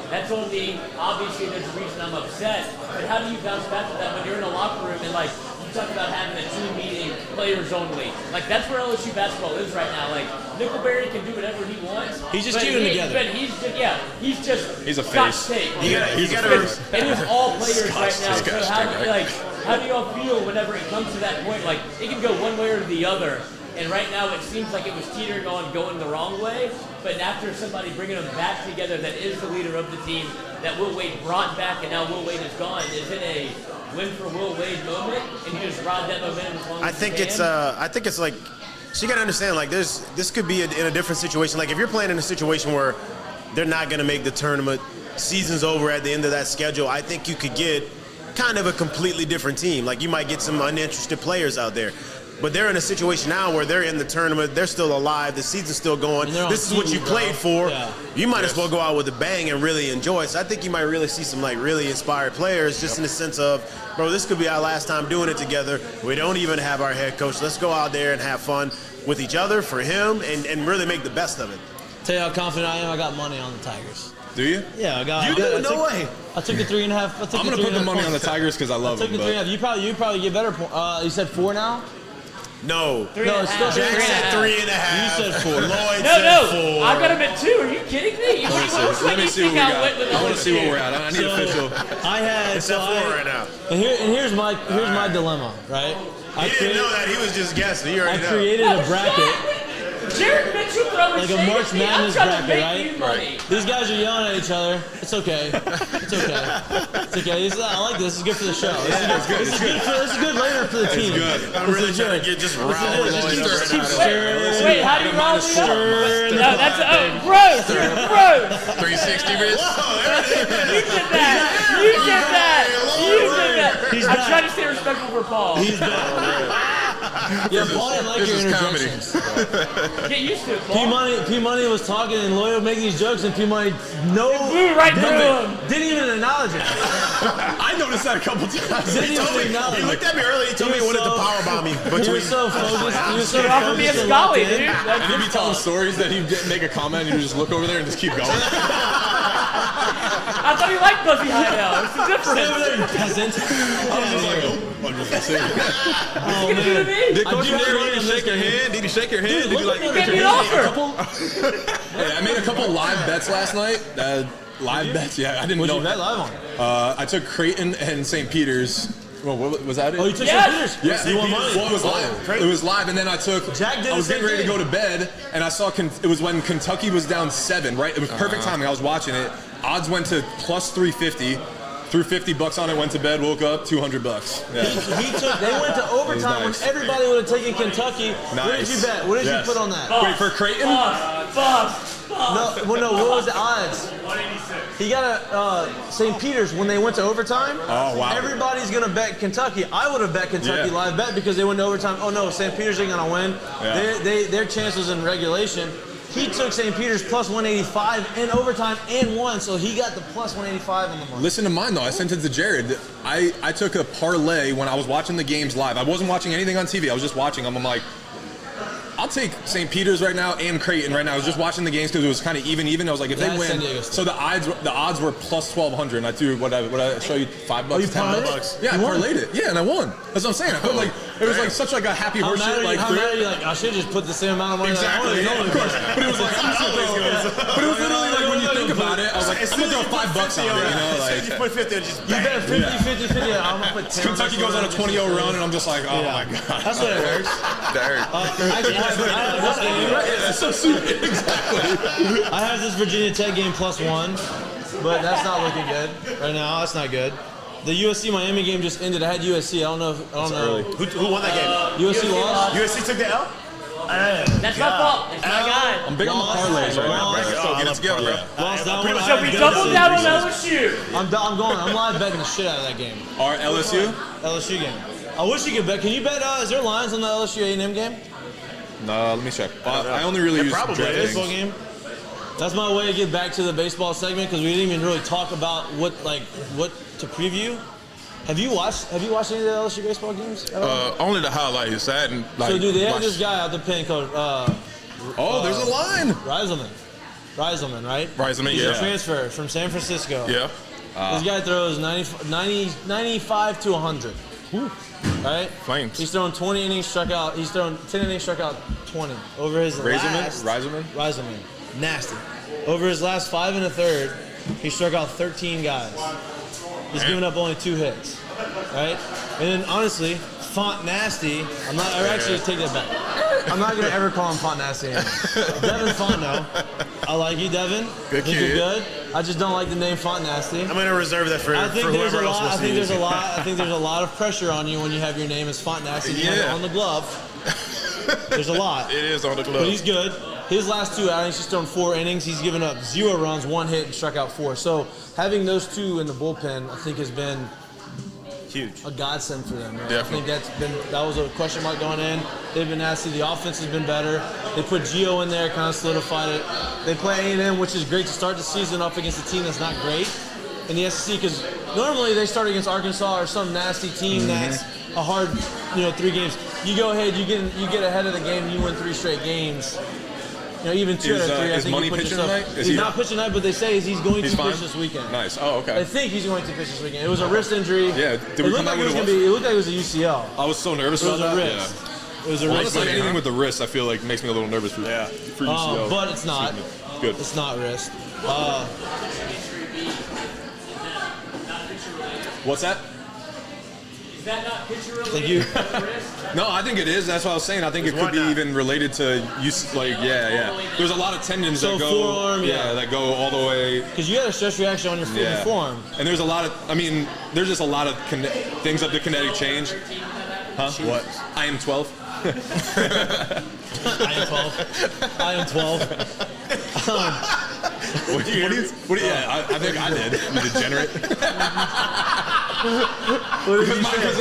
that's on me. Obviously, there's a reason I'm upset. But how do you bounce back with that when you're in a locker room and, like, you talk about having a team meeting, players only. Like, that's where LSU basketball is right now. Like, Nickelberry can do whatever he wants. He's just keeping them together. But he's a Scotch face. tape. You gotta. It is all players right now. So how do y'all feel whenever it comes to that point? Like, it can go one way or the other. And right now it seems like it was teetering on going the wrong way. But after somebody bringing them back together that is the leader of the team, that Will Wade brought back and now Will Wade is gone, is it a win for Will Wade moment? And you just ride that momentum as long as you can? I think it's like, so you gotta understand, like, this could be in a different situation. Like, if you're playing in a situation where they're not gonna make the tournament, season's over at the end of that schedule, I think you could get kind of a completely different team. Like, you might get some uninterested players out there. But they're in a situation now where they're in the tournament, they're still alive, the season's still going. This is what you played for. Yeah. You might as well go out with a bang and really enjoy it. So I think you might really see some, like, really inspired players just in the sense of, bro, this could be our last time doing it together. We don't even have our head coach. Let's go out there and have fun with each other, for him, and really make the best of it. Tell you how confident I am. I got money on the Tigers. Do you? Yeah, I got. You do? No way. I took the 3.5. I'm gonna put the money on the Tigers because I love them. I took the 3.5. You probably get better. You said 4 now. No. 3.5. No, it's still Jack said 3.5. You said 4. Lloyd No, said 4. I got him at 2. Are you kidding me? Let me see what we got. I want to see where we're at. I need official. I had It's at 4 right now. And here's my dilemma, right? He didn't know that. He was just guessing. He I already know. created a bracket. Jared Mitchell throwing Like a shade March at me. I'm Madness trying to bracket, make you money. These guys are yelling at each other. It's okay. It's okay. It's okay. I like this. This is good for the show. This is good later for the team. I'm really trying to get just riled. Wait, how do you roll me up? No, that's gross. You're gross. 360 wrist. You did that. I'm trying to stay respectful for Paul. He's back. Yeah, Paul didn't like your interjections. Get used to it, Paul. P-Money was talking and Lloyd would make these jokes and P-Money blew right through him. Didn't even acknowledge it. I noticed that a couple times. Didn't even acknowledge He it. looked at me earlier. He told me he wanted to powerbomb me. He was so focused. He was so He offered me a focused and Scully, locked in. dude. That's And he'd be his telling fault. stories that he'd make a comment and you just look over there and just keep going. I thought he liked Bussy Hideout. It's the Stay difference. over there, you peasant. I was just like, oh, I'm just gonna say it. Oh, What are you gonna do to me? Did I Coach do Miniery have even shake your hand? Did he shake your hand? Dude, Did you look like? at Give me an offer. Hey, I made a couple live bets last night. Live bets, yeah. I didn't What'd know. you bet live on? I took Creighton and St. Peter's. Well, what was that it? Oh, you took Yes. St. Peter's? Yeah, You won money. Well, it was live. It was live, and then I took. Jack did I was the getting same ready to thing. go to bed, and I saw. It was when Kentucky was down 7. Right, it was perfect timing. I was watching it. Odds went to plus 350. Threw $50 on it. Went to bed. Woke up. $200. Yeah. They went to overtime Nice. when everybody would have taken Kentucky. What did you bet? What did Yes. you put on that? Wait for Creighton. No, what was the odds? 186. He got a St. Peter's when they went to overtime. Oh, wow. Everybody's gonna bet Kentucky. I would have bet Kentucky Yeah. live bet because they went to overtime. Oh no, St. Peter's ain't gonna win. Yeah. Their chances in regulation. He took St. Peter's plus 185 in overtime and won, so he got the plus 185 in the month. Listen to mine though. I sent it to Jared. I took a parlay when I was watching the games live. I wasn't watching anything on TV. I was just watching them. I'm like, I'll take St. Peter's right now and Creighton right now. I was just watching the games because it was kind of even. I was like, if they That's San win, Diego State. so the odds were plus 1,200. And I threw what I show you $5, Oh, you $10. parlayed? Yeah, I You won? parlayed it. Yeah, and I won. That's what I'm saying. I felt like it was like such like a happy How horse mad shit. are you? Like How mad are you? Like, I should just put the same amount of money. exactly. Like, Yeah, of course. But it was like but it was literally like when you think about it, I was like, I'm gonna throw $5 on it. You know, like. You put 50 and just You bet 50, 50. I'm gonna put 10. Kentucky goes on a 20-0 run, and I'm just like, oh my god. That's what it hurts. That hurt. Actually, I have this game. It's so stupid. Exactly. I have this Virginia Tech game +1, but that's not looking good right now. That's not good. The USC Miami game just ended. I had USC. I don't know. Who won that game? USC lost. USC took the L? That's my fault. It's my guy. I'm big on the parlays right now. So get it together, bro. Lost that one. So we doubled down on LSU. I'm going. I'm live betting the shit out of that game. Our LSU? LSU game. I wish you could bet. Can you bet? Is there lines on the LSU A&M game? No, let me check. I only really use Baseball DraftKings. game. That's my way to get back to the baseball segment because we didn't even really talk about what to preview. Have you watched any of the LSU baseball games? Only the highlights. I hadn't like. So, dude, they had watched- this guy out the pen called Oh, there's a line. Reiselman, right? Reiselman, He's yeah. a transfer from San Francisco. Yeah. This guy throws 95 to 100. Right? Flames. He's thrown 20 innings, struck out. He's thrown 10 innings, struck out 20 over his last. Reiselman. Nasty. Over his last 5 1/3, he struck out 13 guys. He's given up only 2 hits. Right? And then honestly, Font Nasty. I actually take that back. I'm not gonna ever call him Font Nasty anymore. Devin Fontenot. I like you, Devin. Good I think kid. you're good. I just don't like the name Font Nasty. I'm going to reserve that for I think there's whoever a else lot. wants I to think use there's a it. lot. I think there's a lot of pressure on you when you have your name as Font Nasty Yeah. on the glove. There's a lot. It is on the glove. But he's good. His last 2 outings, he's thrown 4 innings. He's given up 0 runs, 1 hit, and struck out 4. So having those 2 in the bullpen, I think, has been Huge. a godsend for them. Right? Definitely. I think that was a question mark going in. They've been nasty. The offense has been better. They put Gio in there, kind of solidified it. They play A&M, which is great to start the season up against a team that's not great in the SEC because normally they start against Arkansas or some nasty team that's a hard, 3 games. You go ahead, you get ahead of the game, you win 3 straight games. even 2 out of 3. I Is think Money he put pitching himself- tonight? Is He's he not pitching tonight, but they say he's going to fine? pitch this weekend. Nice. Oh, okay. I think he's going to pitch this weekend. It was a wrist injury. Yeah. Did we come out with It looked like it was a UCL. I was so nervous It was about a that. wrist. Yeah. It was a Well, wrist. honestly, anything with the wrist, I feel like makes me a little nervous for UCL. But it's not. Good. It's not wrist. What's that? Is that not pitcher related? Thank you. No, I think it is. That's what I was saying. I think it could be even related to There's a lot of tendons that go forearm, that go all the way. Because you had a stress reaction on your forearm. And there's a lot of there's just a lot of things up the kinetic change. Huh? What? I am 12. I am 12. What do you? Yeah, I think I did. You degenerate.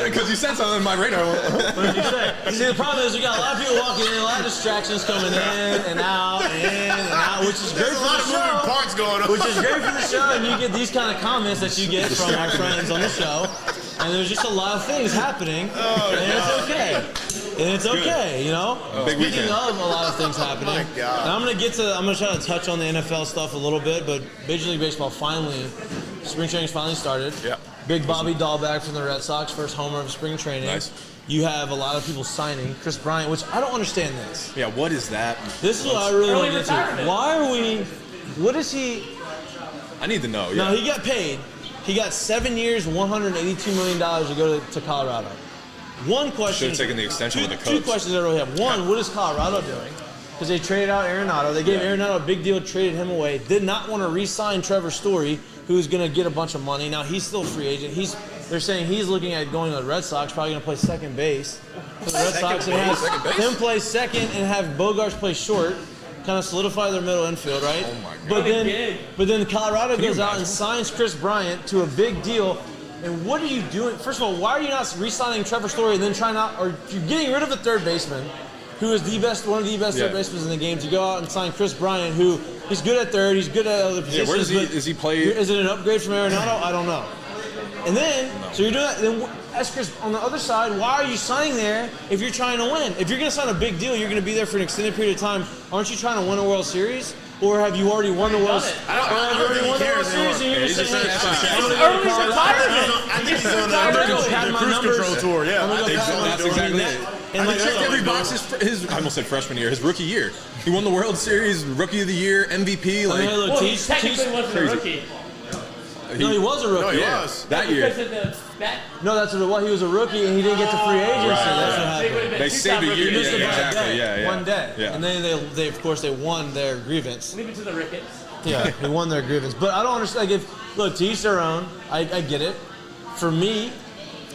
Because you said something on my radar. What did you say? See, the problem is we got a lot of people walking in, a lot of distractions coming in and out, which is great for the show. There's a lot of moving parts going on. Which is great for the show, and you get these kind of comments that you get from our friends on the show. And there's just a lot of things happening, it's okay. And it's okay, Speaking of a lot of things happening, and I'm gonna try to touch on the NFL stuff a little bit, but Major League Baseball spring training's finally started. Yeah. Big Bobby Dahlback from the Red Sox, first homer of spring training. Nice. You have a lot of people signing. Chris Bryant, which I don't understand this. Yeah, what is that? This is what I really want to get to. Why are we? What is he? I need to know. Yeah. No, he got paid. He got 7 years, $182 million to go to Colorado. One question. Should have taken the extension with the Cubs. Two questions I really have. One, what is Colorado doing? Because they traded out Ranaudo. They gave Ranaudo a big deal, traded him away. Did not want to re-sign Trevor Story, who's going to get a bunch of money. Now, he's still a free agent. They're saying he's looking at going to the Red Sox, probably going to play second base. For the Red Sox, and have him play second and have Bogarts play short. Kind of solidify their middle infield, right? Oh my God. But then Colorado goes out and signs Chris Bryant to a big deal. And what are you doing? First of all, why are you not re-signing Trevor Story and then or you're getting rid of a third baseman, who is one of the best third basemen in the game, to go out and sign Chris Bryant, who he's good at third, he's good at other positions. Where does he play? Is it an upgrade from Ranaudo? I don't know. And then, so you're doing that. Then ask Chris, on the other side, why are you signing there if you're trying to win? If you're going to sign a big deal, you're going to be there for an extended period of time. Aren't you trying to win a World Series? Or have you already won the World Series? I don't think he cares anymore. Early's retirement. I think he's on the cruise control tour. Yeah, I think so. That's exactly it. And he checked every box I almost said freshman year, his rookie year. He won the World Series, Rookie of the Year, MVP. Well, he technically wasn't a rookie. No, he was a rookie. No, he was. That year. No, that's what it was. He was a rookie and he didn't get to free agency. That's what happened. They saved a year. He missed it by a Exactly. day, one day. Yeah. And then they of course, they won their grievance. Leave it to the Ricketts. Yeah, they won their grievance. But I don't understand. Like, look, to each their own. I get it. For me,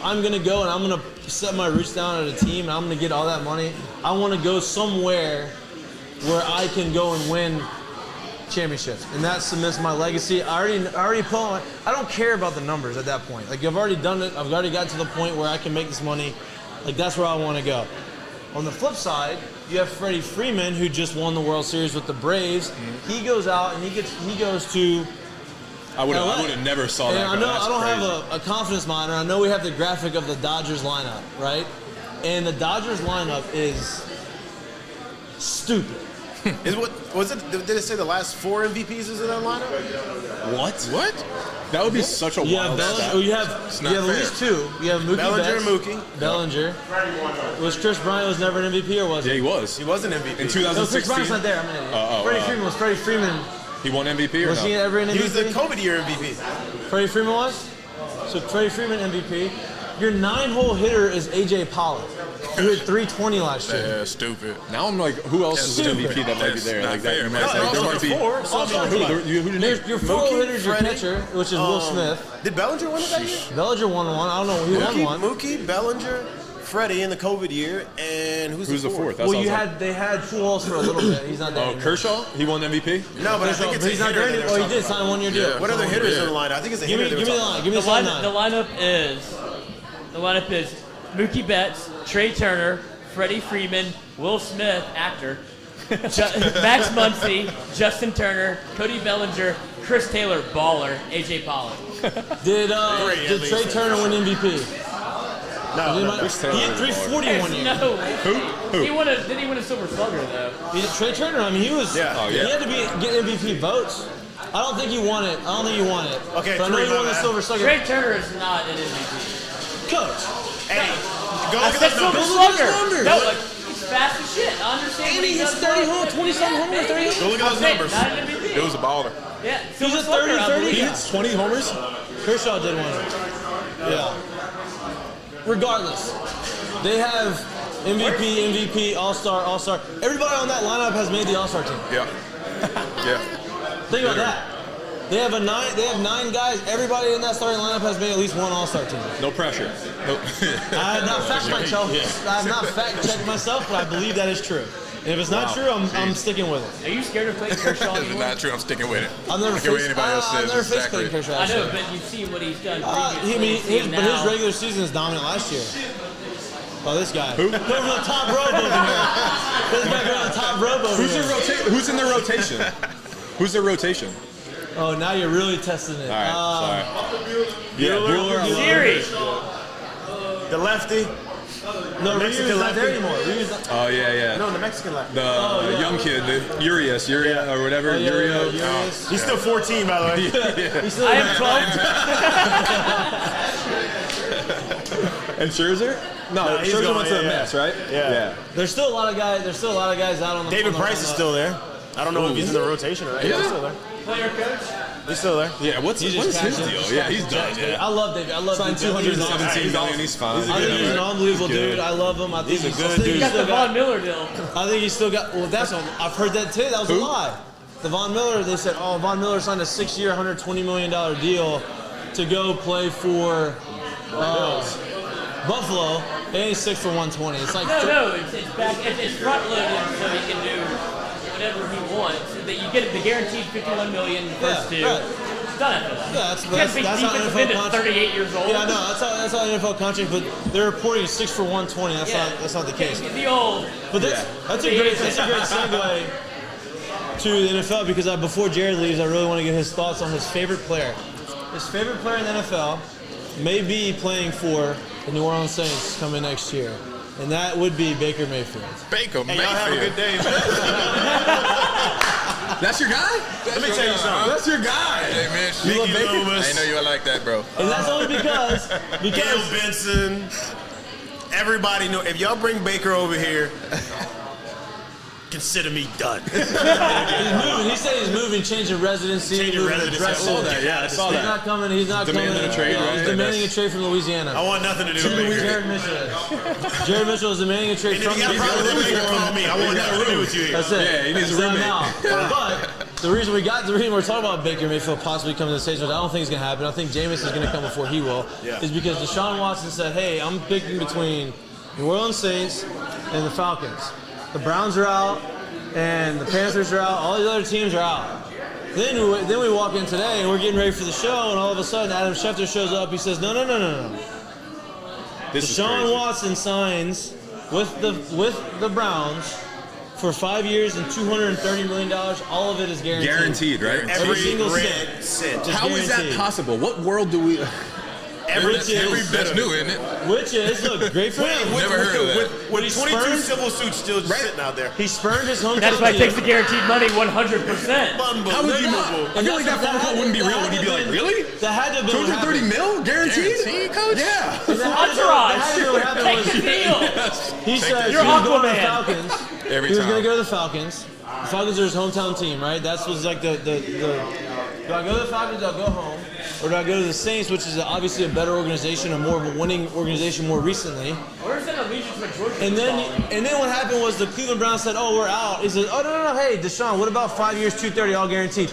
I'm going to go and I'm going to set my roots down at a team and I'm going to get all that money. I want to go somewhere where I can go and win championships, and that cements my legacy. I already put. I don't care about the numbers at that point. Like, I've already done it. I've already gotten to the point where I can make this money. Like, that's where I want to go. On the flip side, you have Freddie Freeman, who just won the World Series with the Braves. Mm-hmm. He goes out and he goes to. I would have never saw that. I know I don't have a confidence monitor. I know we have the graphic of the Dodgers lineup, right? And the Dodgers lineup is stupid. Did it say the last 4 MVPs is in that lineup? What? That would be such a wild stat. You have at least 2. You have Mookie Bellinger. Bellinger. Was Chris Bryant never an MVP or was he? Yeah, he was. He was an MVP. In 2016. No, Chris Bryant's not there. I'm an idiot. Freddie Freeman. He won MVP or was he ever an MVP? He was the COVID year MVP. Freddie Freeman was? So Freddie Freeman MVP. Your 9-hole hitter is A.J. Pollard, who hit 320 last year. Yeah, stupid. Now I'm like, who else is an MVP that might be there? Not Like fair, that, man. Your 4 hitters, your pitcher, which is Will Smith. Did Bellinger win it that year? Bellinger won one. I don't know. He won one. Mookie, Bellinger, Freddie in the COVID year, and who's the fourth? That's Well, they had Pujols for a little bit. He's not there anymore. Kershaw? He won MVP? No, but I think it's he's not there anymore. Well, he did sign 1 year deal. What other hitters in the line? I think it's a hitter. Give me the line. Give me the line. The lineup is Mookie Betts, Trey Turner, Freddie Freeman, Will Smith, actor, Max Muncy, Justin Turner, Cody Bellinger, Chris Taylor, baller, AJ Pollard. Did Trey Turner win MVP? He hit 340 one year. No way. Who? Didn't he win a Silver Slugger though? Trey Turner. I mean, he was. Yeah. Oh, yeah. He had to get MVP votes. I don't think he won it. Okay, but I know he won the Silver Slugger. Trey Turner is not an MVP. Coach. Hey, go I look at said those Silver numbers. Slugger. numbers. No, like, he's fast as shit. I understand. And what he hits does 30 for home, it. 27 Yeah, homers, 30 maybe. homers. Go look at those Okay, numbers. Not an MVP. It was a baller. Yeah, He's Silver a Slugger, 30, I 30 believe. He hits 20 homers? Kershaw did one. Yeah. Regardless, they have MVP, All-Star. Everybody on that lineup has made the All-Star team. Yeah. Yeah. Think about that. They have 9 guys. Everybody in that starting lineup has made at least one All-Star team. No pressure. Nope. I have not fact checked myself, but I believe that is true. And if it's not true, I'm sticking with it. Are you scared of playing Kershaw If it's anymore? not true, I'm sticking with it. I've never I care what faced anybody else I've says. never It's faced accurate. Kershaw. I know, but you've seen what he's done previously. His regular season is dominant last year. Oh, this guy. Who? Go over the top rope over here. This guy go to the top rope over here. Who's in their rotation? Who's their rotation? Oh, now you're really testing it. All right, sorry. Yeah, Bueller. Bueller. Siri. The lefty. No, Ryu's Mexican not there lefty. anymore. Ryu's not. Oh, yeah. No, the Mexican lefty. The young kid, the Urias, or whatever. Urias. Urias. He's still 14, by the way. He's still I am 12. And Scherzer? No, he's Scherzer going, went to the yeah. Mets, right? Yeah. There's still a lot of guys out on the. David on the- Price is still there. I don't know if he's in the rotation or not. Yeah, he's still there. Player coach. He's still there. Yeah, what is his deal? Yeah, he's done. Yeah. I love David. I love Signed David. $217 million. He's fine. I think he's an unbelievable dude. I love him. I think He's a good I think dude. You got the Von Miller deal. I think he's still got. Well, that's. I've heard that too. That was a lie. The Von Miller. They said, oh, Von Miller signed a 6-year, $120 million deal to go play for Buffalo, and he's 6 for 120. It's like No, it's back. It's front loaded, so he can do whatever he wants. That you get the guaranteed $51 million the first two. right. It's done after that. Yeah, You can't be that's how defensive NFL end at contract. 38 years old. Yeah, no, that's how NFL contract. But they're reporting 6 for 120. That's not the case. The old. But that's a great segue to the NFL because before Jared leaves, I really want to get his thoughts on his favorite player. His favorite player in the NFL may be playing for the New Orleans Saints coming next year, and that would be Baker Mayfield. Baker Hey, y'all have a good day. That's your guy? Let me tell you something. That's your guy. Hey, Mitch. Mikie I didn't know you would like that, bro. And that's only because Gail Benson. Everybody know. If y'all bring Baker over here, consider me done. he's moving. He said he's moving, changing residency, Changing moving residency. address. I saw that, yeah, I saw He's that. not coming. He's not Demanding coming. a trade, right? He's demanding a trade from Louisiana. I want nothing to do with Baker. Jared Mitchell is. Jared Mitchell is demanding a trade And if from you got a problem with Baker, call me. I want nothing to do with you here. That's it. Yeah, he needs a So roommate. now, but the reason we're talking about Baker Mayfield possibly coming to the States, which I don't think is going to happen. I think Jameis is going to come before he will. Yeah. Is because Deshaun Watson said, "Hey, I'm picking between New Orleans Saints and the Falcons. The Browns are out, and the Panthers are out. All these other teams are out." Then we walk in today, and we're getting ready for the show, and all of a sudden Adam Schefter shows up. He says, "No. This is Deshaun crazy. Watson signs with the Browns for 5 years and $230 million. All of it is guaranteed. Guaranteed, right? Every single red cent. cent. How is that guaranteed. possible? What world do we... Every Which is- That's new, isn't it? Which is, look, great for him. Never heard of that. With He 22 spurned- civil suits still just sitting out there. He spurned his hometown That's why he takes the team. guaranteed money 100%. How would you not? I feel like that phone call wouldn't be real. Would he be like, really? That had to have been what 230 happened. mil? Guaranteed? Guaranteed, coach? Yeah. Entourage. What happened Take was the deal. he said You're he was going to the Aquaman. Falcons. Every He was time. going to go to the Falcons. The Falcons are his hometown team, right? That was like the do I go to the Falcons, do I go home? Or do I go to the Saints, which is obviously a better organization, a more of a winning organization more recently? Where's that allegiance with Georgia? And then what happened was the Cleveland Browns said, "Oh, we're out." He said, "Oh, no. Hey, Deshaun, what about 5 years, 230, all guaranteed?"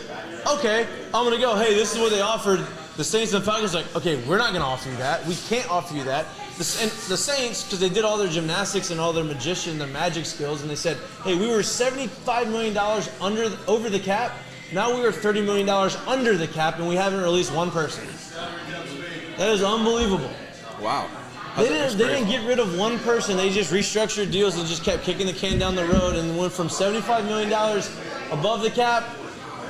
Okay, I'm gonna go. Hey, this is what they offered. The Saints and Falcons like, okay, we're not gonna offer you that. We can't offer you that. The Saints, because they did all their gymnastics and all their their magic skills, and they said, "Hey, we were $75 million over the cap. Now we are $30 million under the cap, and we haven't released one person." That is unbelievable. Wow. They didn't get rid of one person. They just restructured deals and just kept kicking the can down the road and went from $75 million above the cap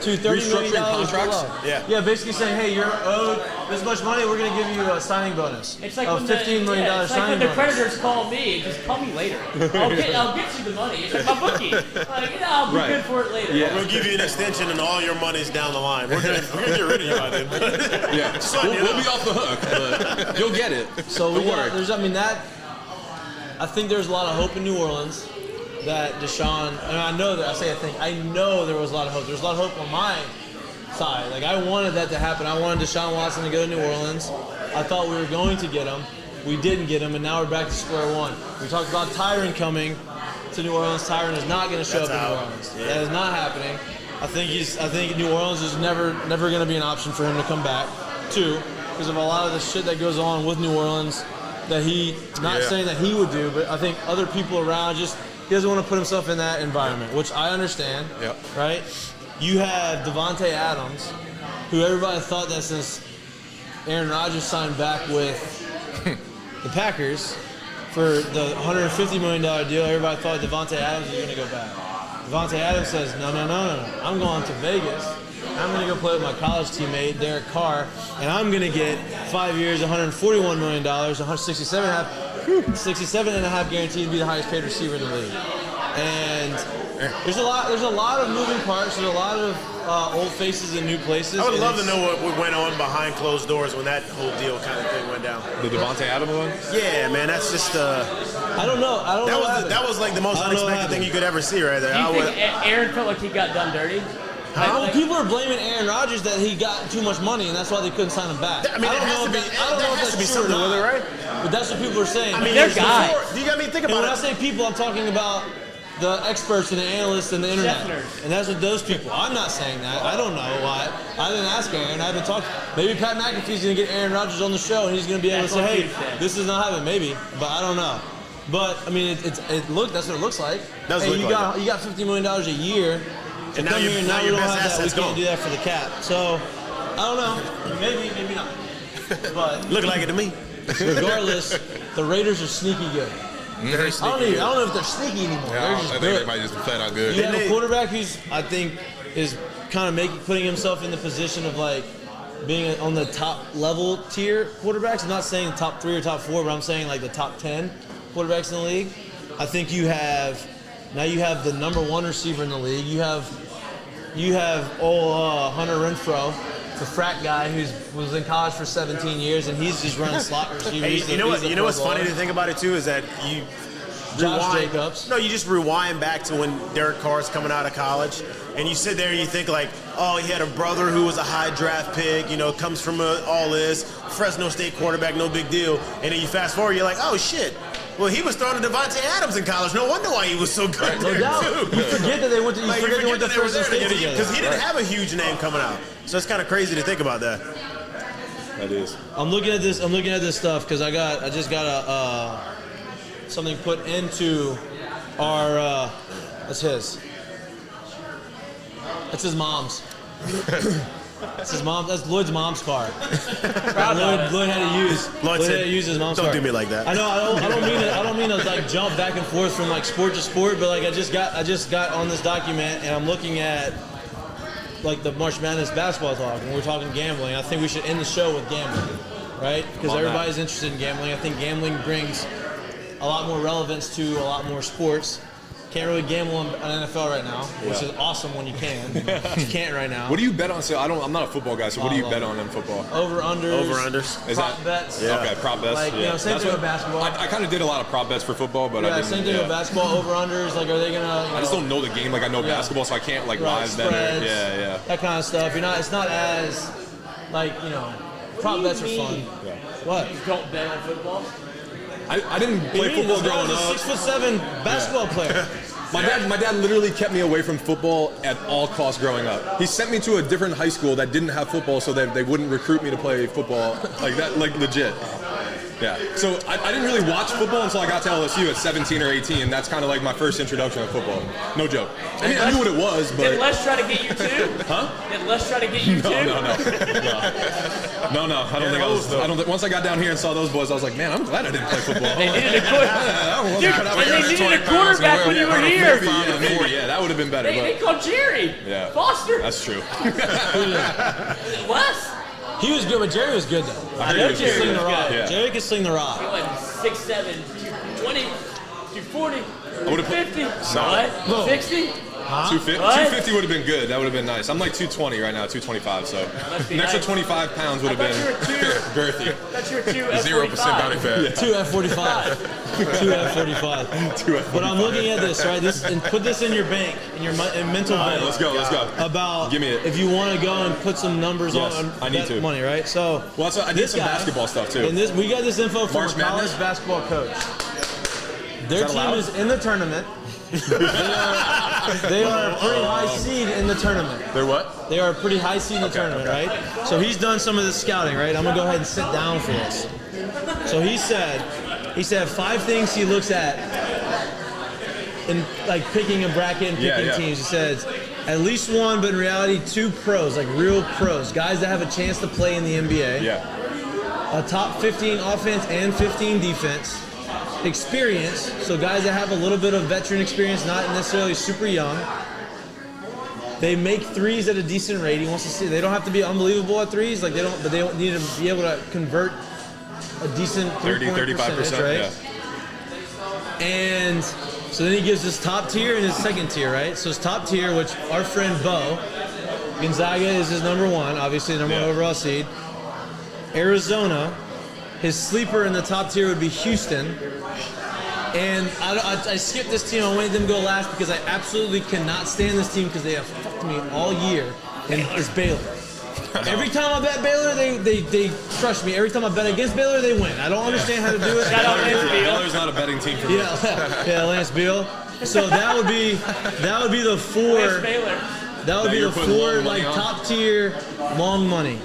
to $30 million contracts? below. Yeah. Basically saying, hey, you're owed this much money. We're going to give you a signing bonus. It's like of when $15 million it's like when signing the bonus. creditors call me, just call me later. I'll get you the money. It's like my bookie. Like, I'll be good for it later. Yeah. We'll give you an extension and all your money's down the line. We're gonna get rid of you by then. Yeah, we'll be off the hook, but you'll get it. So I think there's a lot of hope in New Orleans that Deshaun, and I know there was a lot of hope. There was a lot of hope on my side. Like, I wanted that to happen. I wanted Deshaun Watson to go to New Orleans. I thought we were going to get him. We didn't get him, and now we're back to square one. We talked about Tyron coming to New Orleans. Tyron is not going to show up in New Orleans. Yeah. That is not happening. I think New Orleans is never going to be an option for him to come back to, because of a lot of the shit that goes on with New Orleans that saying that he would do, but I think other people around he doesn't want to put himself in that environment, which I understand. Yep. Right? You have Devontae Adams, who everybody thought that since Aaron Rodgers signed back with the Packers for the $150 million deal, everybody thought Devontae Adams was going to go back. Devontae Adams says, no. I'm going to Vegas. I'm going to go play with my college teammate, Derek Carr, and I'm going to get 5 years, $141 million, $67.5 guaranteed to be the highest paid receiver in the league. And there's a lot of moving parts. There's a lot of old faces in new places. I would love to know what went on behind closed doors when that whole deal kind of thing went down. The Devontae Adams one? Yeah, man, that's just I don't know. That was like the most unexpected thing you could ever see right there. Do you think Aaron felt like he got done dirty? Well, people are blaming Aaron Rodgers that he got too much money, and that's why they couldn't sign him back. I mean, I don't know if that's true or something with it, not, right? but that's what people are saying. I mean, they're guys. Think And about when it. I say people, I'm talking about the experts and the analysts and the internet. Definiters. And that's what those people. I'm not saying that. I don't know why. I didn't ask Aaron. I haven't talked. Maybe Pat McAfee's going to get Aaron Rodgers on the show, and he's going to be able to say, hey, this is not happening. Maybe, but I don't know. But, I mean, that's what it looks like. You got $50 million a year. And now you don't have that. We gone. can't do that for the cap. So, I don't know. Maybe not. But Looking like it to me. regardless, the Raiders are sneaky good. Very I sneaky. don't know if they're sneaky anymore. Yeah, They're just I think good. they might just be flat out good. You have a quarterback who's, I think, is kind of putting himself in the position of like being on the top level tier quarterbacks. I'm not saying top 3 or top 4, but I'm saying like the top 10 quarterbacks in the league. I think you have the number 1 receiver in the league. You have Hunter Renfrow, the frat guy who was in college for 17 years, and he's just running slot receivers. Hey, you know what's funny to think about it too is that you Jacobs. No, you just rewind back to when Derek Carr's coming out of college, and you sit there and you think like, oh, he had a brother who was a high draft pick, comes from all this, Fresno State quarterback, no big deal, and then you fast forward, you're like, oh shit. Well, he was throwing to Devontae Adams in college. No wonder why he was so good. No doubt. You forget that they went to Fresno State together. Because he didn't have a huge name coming out. So it's kind of crazy to think about that. That is. I'm looking at this stuff because I just got something put into our. That's his. That's his mom's. That's his mom. That's Lloyd's mom's car. Lloyd had to use his mom's car. Don't do me like that. I know. I don't mean to like jump back and forth from like sport to sport, but like I just got on this document and I'm looking at like the March Madness basketball talk and we're talking gambling. I think we should end the show with gambling, right? Because everybody's interested in gambling. I think gambling brings a lot more relevance to a lot more sports. Can't really gamble on NFL right now, which is awesome when you can. But you can't right now. What do you bet on? So I'm not a football guy. So what do you bet on in football? Over-unders. Prop bets. Yeah. Okay, prop bets. Like, same thing with basketball. I kind of did a lot of prop bets for football, but I didn't. Same thing with basketball. Over-unders. Like, are they gonna? I just don't know the game like I know basketball, so I can't like live bet it. Yeah. That kind of stuff. It's not as like prop bets are fun. Yeah. What? You don't bet on football? I didn't play football growing up. 6'7" basketball player. My dad literally kept me away from football at all costs growing up. He sent me to a different high school that didn't have football, so they wouldn't recruit me to play football like that, like legit. Yeah. So I didn't really watch football until I got to LSU at 17 or 18, and that's kind of like my first introduction to football. No joke. I mean, I knew what it was, but... Did Les try to get you too? Huh? Did Les try to get you too? No. No, I don't think I was. I don't think, once I got down here and saw those boys, I was like, man, I'm glad I didn't play football. They needed a quarterback when you were here. Maybe, that would have been better. They called Jerry. Yeah. Foster. That's true. Wes. He was good, but Jerry was good though. I Jerry heard can sling the was rock. good. Yeah. Jerry can sling the rock. He went 6'7", 220, 240, would've 250, what? 60? 250, What? 250 would have been good. That would have been nice. I'm like 220 right now, 225. So an extra 25 pounds would have been girthy. That's your 2 0% body fat. Two F45. Two F45. But I'm looking at this, right? This and put this in your bank, in your mental bank. Let's go. About Give me it. if you want to go and put some numbers on I need that to. money, right? So I did some basketball stuff too. And we got this info from March a college Madness? basketball coach. Their that team allowed? is in the tournament. They are a pretty high seed in the tournament. They're what? They are a pretty high seed in the tournament, right? So he's done some of the scouting, right? I'm gonna go ahead and sit down for this. So he said 5 things he looks at in like picking a bracket and picking teams. He says at least 1, but in reality 2 pros, like real pros, guys that have a chance to play in the NBA. Yeah. A top 15 offense and 15 defense. Experience, so guys that have a little bit of veteran experience, not necessarily super young. They make threes at a decent rate. He wants to see. They don't have to be unbelievable at threes, like they don't, but they don't need to be able to convert a decent 35%, right? Yeah. And so then he gives his top tier and his second tier, right? So his top tier, which our friend Bo, Gonzaga is his number 1, obviously number 1 overall seed. Arizona, his sleeper in the top tier would be Houston. And I skipped this team. I wanted them to go last because I absolutely cannot stand this team because they have fucked me all year. And it's Baylor. Every time I bet Baylor, they crush me. Every time I bet against Baylor, they win. I don't understand how to do it. Baylor's not a betting team for me. Yeah, Lance Beal. So that would be the 4. That would be the 4 like top tier long money.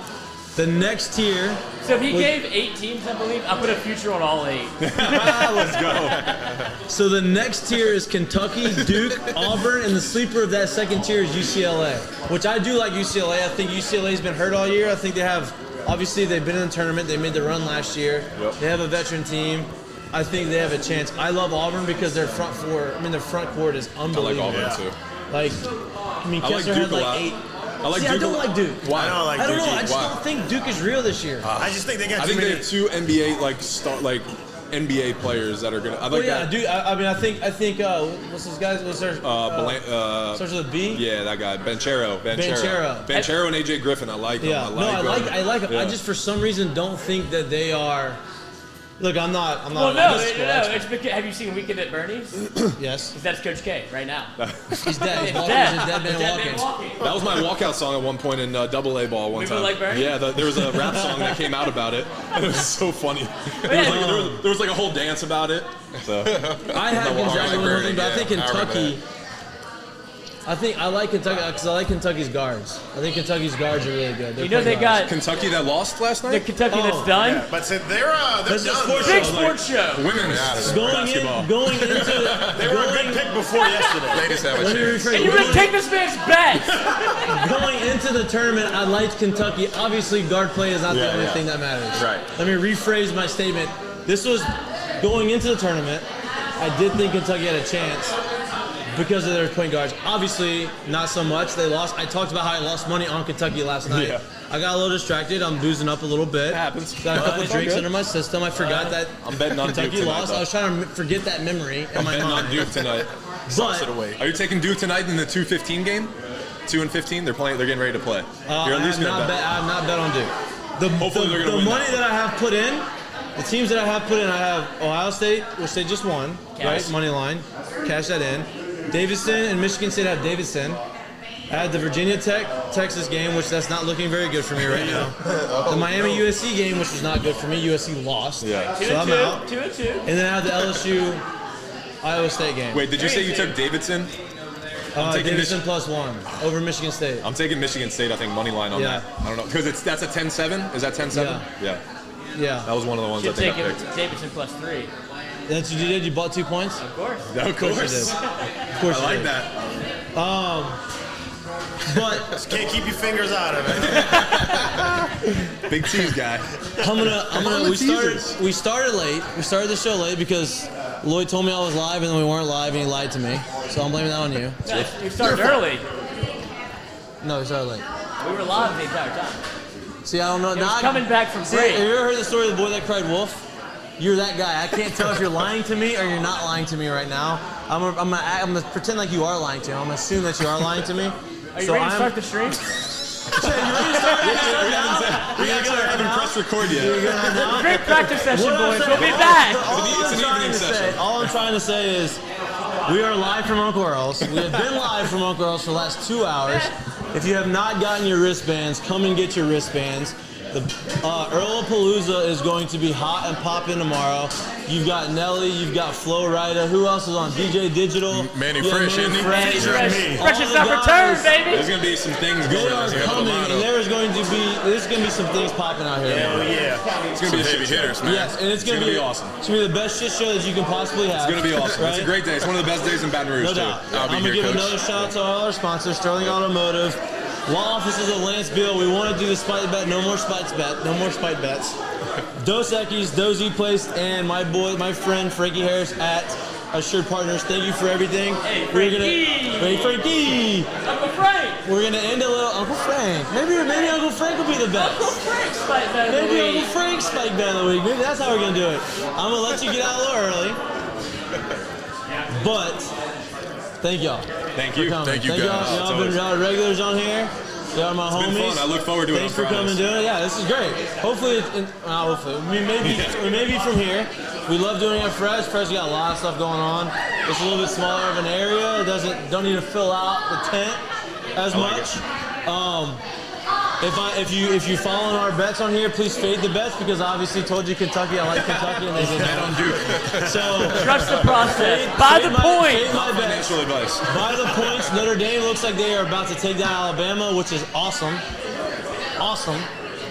The next tier. So if he gave 8 teams, I believe, I put a future on all 8. Let's go. So the next tier is Kentucky, Duke, Auburn, and the sleeper of that second tier is UCLA, which I do like UCLA. I think UCLA's been hurt all year. I think they have, obviously they've been in the tournament. They made the run last year. Yep. They have a veteran team. I think they have a chance. I love Auburn because their front court is unbelievable. I like Auburn too. Like, I mean, Kessler had like 8. I like See, Duke. I don't like Duke. Why? I don't know. I just don't think Duke is real this year. I just think they got I too think many. they have 2 NBA NBA players that are gonna. I like that. Dude. I mean, I think. What's this guy's? What's their? Starts with a B. Yeah, that guy, Banchero and AJ Griffin. I like them. Yeah, I like them. Yeah. I just for some reason don't think that they are. Look, I'm not. Well, no. It's because, have you seen Weekend at Bernie's? Yes. Because that's Coach K right now. He's dead. He's a dead man walking. That was my walkout song at one point in AA ball one time. Like Bernie? Yeah, there was a rap song that came out about it, and it was so funny. There was like a whole dance about it. So I have Gonzaga winning, but I think Kentucky. I like Kentucky because I like Kentucky's guards. I think Kentucky's guards are really good. You know they got Kentucky that lost last night. The Kentucky that's done. Yeah, but they're done. Big sports show. Women's basketball. Going into they were a good pick before yesterday. Ladies have a let me chance. rephrase. And you're gonna take this man's bet. Going into the tournament, I liked Kentucky. Obviously, guard play is not the only thing that matters. Right. Let me rephrase my statement. This was going into the tournament. I did think Kentucky had a chance because of their point guards. Obviously, not so much. They lost. I talked about how I lost money on Kentucky last night. Yeah. I got a little distracted. I'm boozing up a little bit. It happens. Got a couple It's drinks all good. under my system. I forgot that I'm betting on Kentucky Duke tonight, lost. though. I was trying to forget that memory in my betting mind. on Duke tonight. But Are you taking Duke tonight in the 2-15 game? 2 and 15. They're getting ready to play. You're at least I gonna bet. have not bet on Duke. Hopefully they're gonna the win money that that I have put in, the teams that I have put in, I have Ohio State, which they just won, right? Money line, cash that in. Davidson and Michigan State have Davidson. I had the Virginia Texas game, which that's not looking very good for me right now. The Miami USC game, which was not good for me. USC lost. Yeah. So I'm out. 2-2. And then I have the LSU Iowa State game. Wait, did you say you took Davidson? Davidson +1 over Michigan State. I'm taking Michigan State, I think, money line on that. I don't know. Because that's a 10-7? Is that 10-7? Yeah. Yeah. That was one of the ones I think I picked. Davidson +3. That's what you did? You bought 2 points? Of course. Of course. Of course I like that. But Just can't keep your fingers out of it. Big tease guy. we started late. We started the show late because Lloyd told me I was live and then we weren't live and he lied to me. So I'm blaming that on you. You started early. No, we started late. We were live the entire time. See, I don't know. It was coming back from break. Have you ever heard the story of the boy that cried wolf? You're that guy. I can't tell if you're lying to me or you're not lying to me right now. I'm gonna pretend like you are lying to me. I'm gonna assume that you are lying to me. Are you ready to start the stream? You ready to start now? We actually haven't pressed record yet. Great practice session, boys. We'll be back. It's an evening session. All I'm trying to say is we are live from Uncle Earl's. We have been live from Uncle Earl's for the last 2 hours. If you have not gotten your wristbands, come and get your wristbands. The Earl-a-Palooza is going to be hot and popping tomorrow. You've got Nelly, you've got Flo Rida. Who else is on? DJ Digital. Manny Fresh, isn't he? Fresh is our return, baby. There's gonna be some things They going are on. coming, and there's going to be some things popping out here. Hell yeah. It's gonna be heavy hitters, man. Yes, and it's gonna be awesome. It's gonna be the best shit show that you can possibly have. It's gonna be awesome. Right? It's a great day. It's one of the best days in Baton Rouge, No too. doubt. I'll be I'm here, gonna give Coach. another shout out to all our sponsors, Sterling Automotive, Law Offices of Lance Bill. We want to do the spite bet. No more spites bet. No more spite bets. Dos Equis, Dozy Place, and my friend Frankie Harris at Assured Partners. Thank you for everything. Hey, Frankie. Uncle Frank. We're gonna end a little Uncle Frank. Maybe Uncle Frank will be the best. Uncle Frank spite bet of the Maybe week. Uncle Frank's spike bet of the week. Maybe that's how we're gonna do it. I'm gonna let you get out a little early. But thank y'all. Thank you. Thank you, y'all. guys. Y'all been regulars on here. Y'all my homies. It's been fun. I look forward to it. Thanks for coming and doing it. Yeah, this is great. Hopefully, we may be from here. We love doing it fresh. Fresh got a lot of stuff going on. It's a little bit smaller of an area. It don't need to fill out the tent as much. If you following our bets on here, please fade the bets because obviously told you Kentucky. I like Kentucky and they did Bet on Duke. So Trust the process. By the point. Fade my bets. Financial advice. By the points, Notre Dame looks like they are about to take down Alabama, which is awesome. Awesome.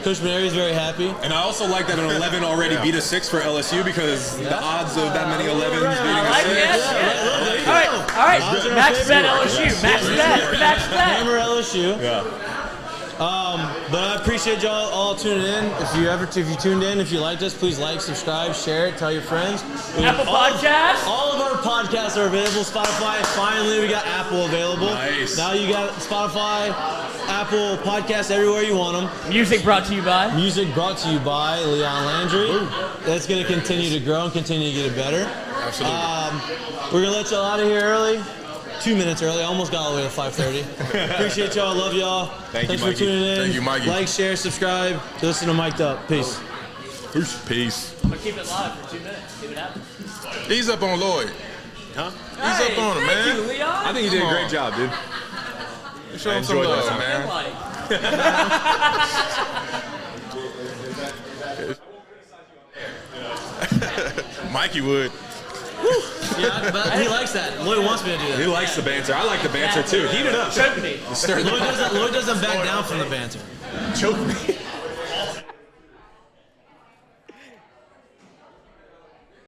Coach Mainieri is very happy. And I also like that an 11 already beat a 6 for LSU because the odds of that many 11s beating I a like 6. it. All right. Max bet LSU. Max bet. Hammer LSU. Yeah. But I appreciate y'all all tuning in. If you tuned in, if you liked us, please like, subscribe, share it, tell your friends. Apple Podcasts. All of our podcasts are available. Spotify. Finally, we got Apple available. Nice. Now you got Spotify, Apple Podcasts everywhere you want them. Music brought to you by. Music brought to you by Leon Landry. That's going to continue to grow and continue to get it better. Absolutely. We're going to let y'all out of here early. 2 minutes early. I almost got all the way to 5:30. Appreciate y'all. Love y'all. Thank you, Thanks for Mikey. tuning in. Thank you, Mikey. Like, share, subscribe. Listen to Mik'd Up. Peace. Peace. I'm gonna keep it live for 2 minutes. See what happens. Ease up on Lloyd. Huh? Ease up on him, Thank man. you, Leon. I think you did a great job, dude. Show him some enjoyed love, that. man. Like. Mikey would. Yeah, but he likes that. Lloyd wants me to do that. He likes the banter. I like the banter, too. Heat it up. Should be. Lloyd doesn't back down from the banter. Choke me.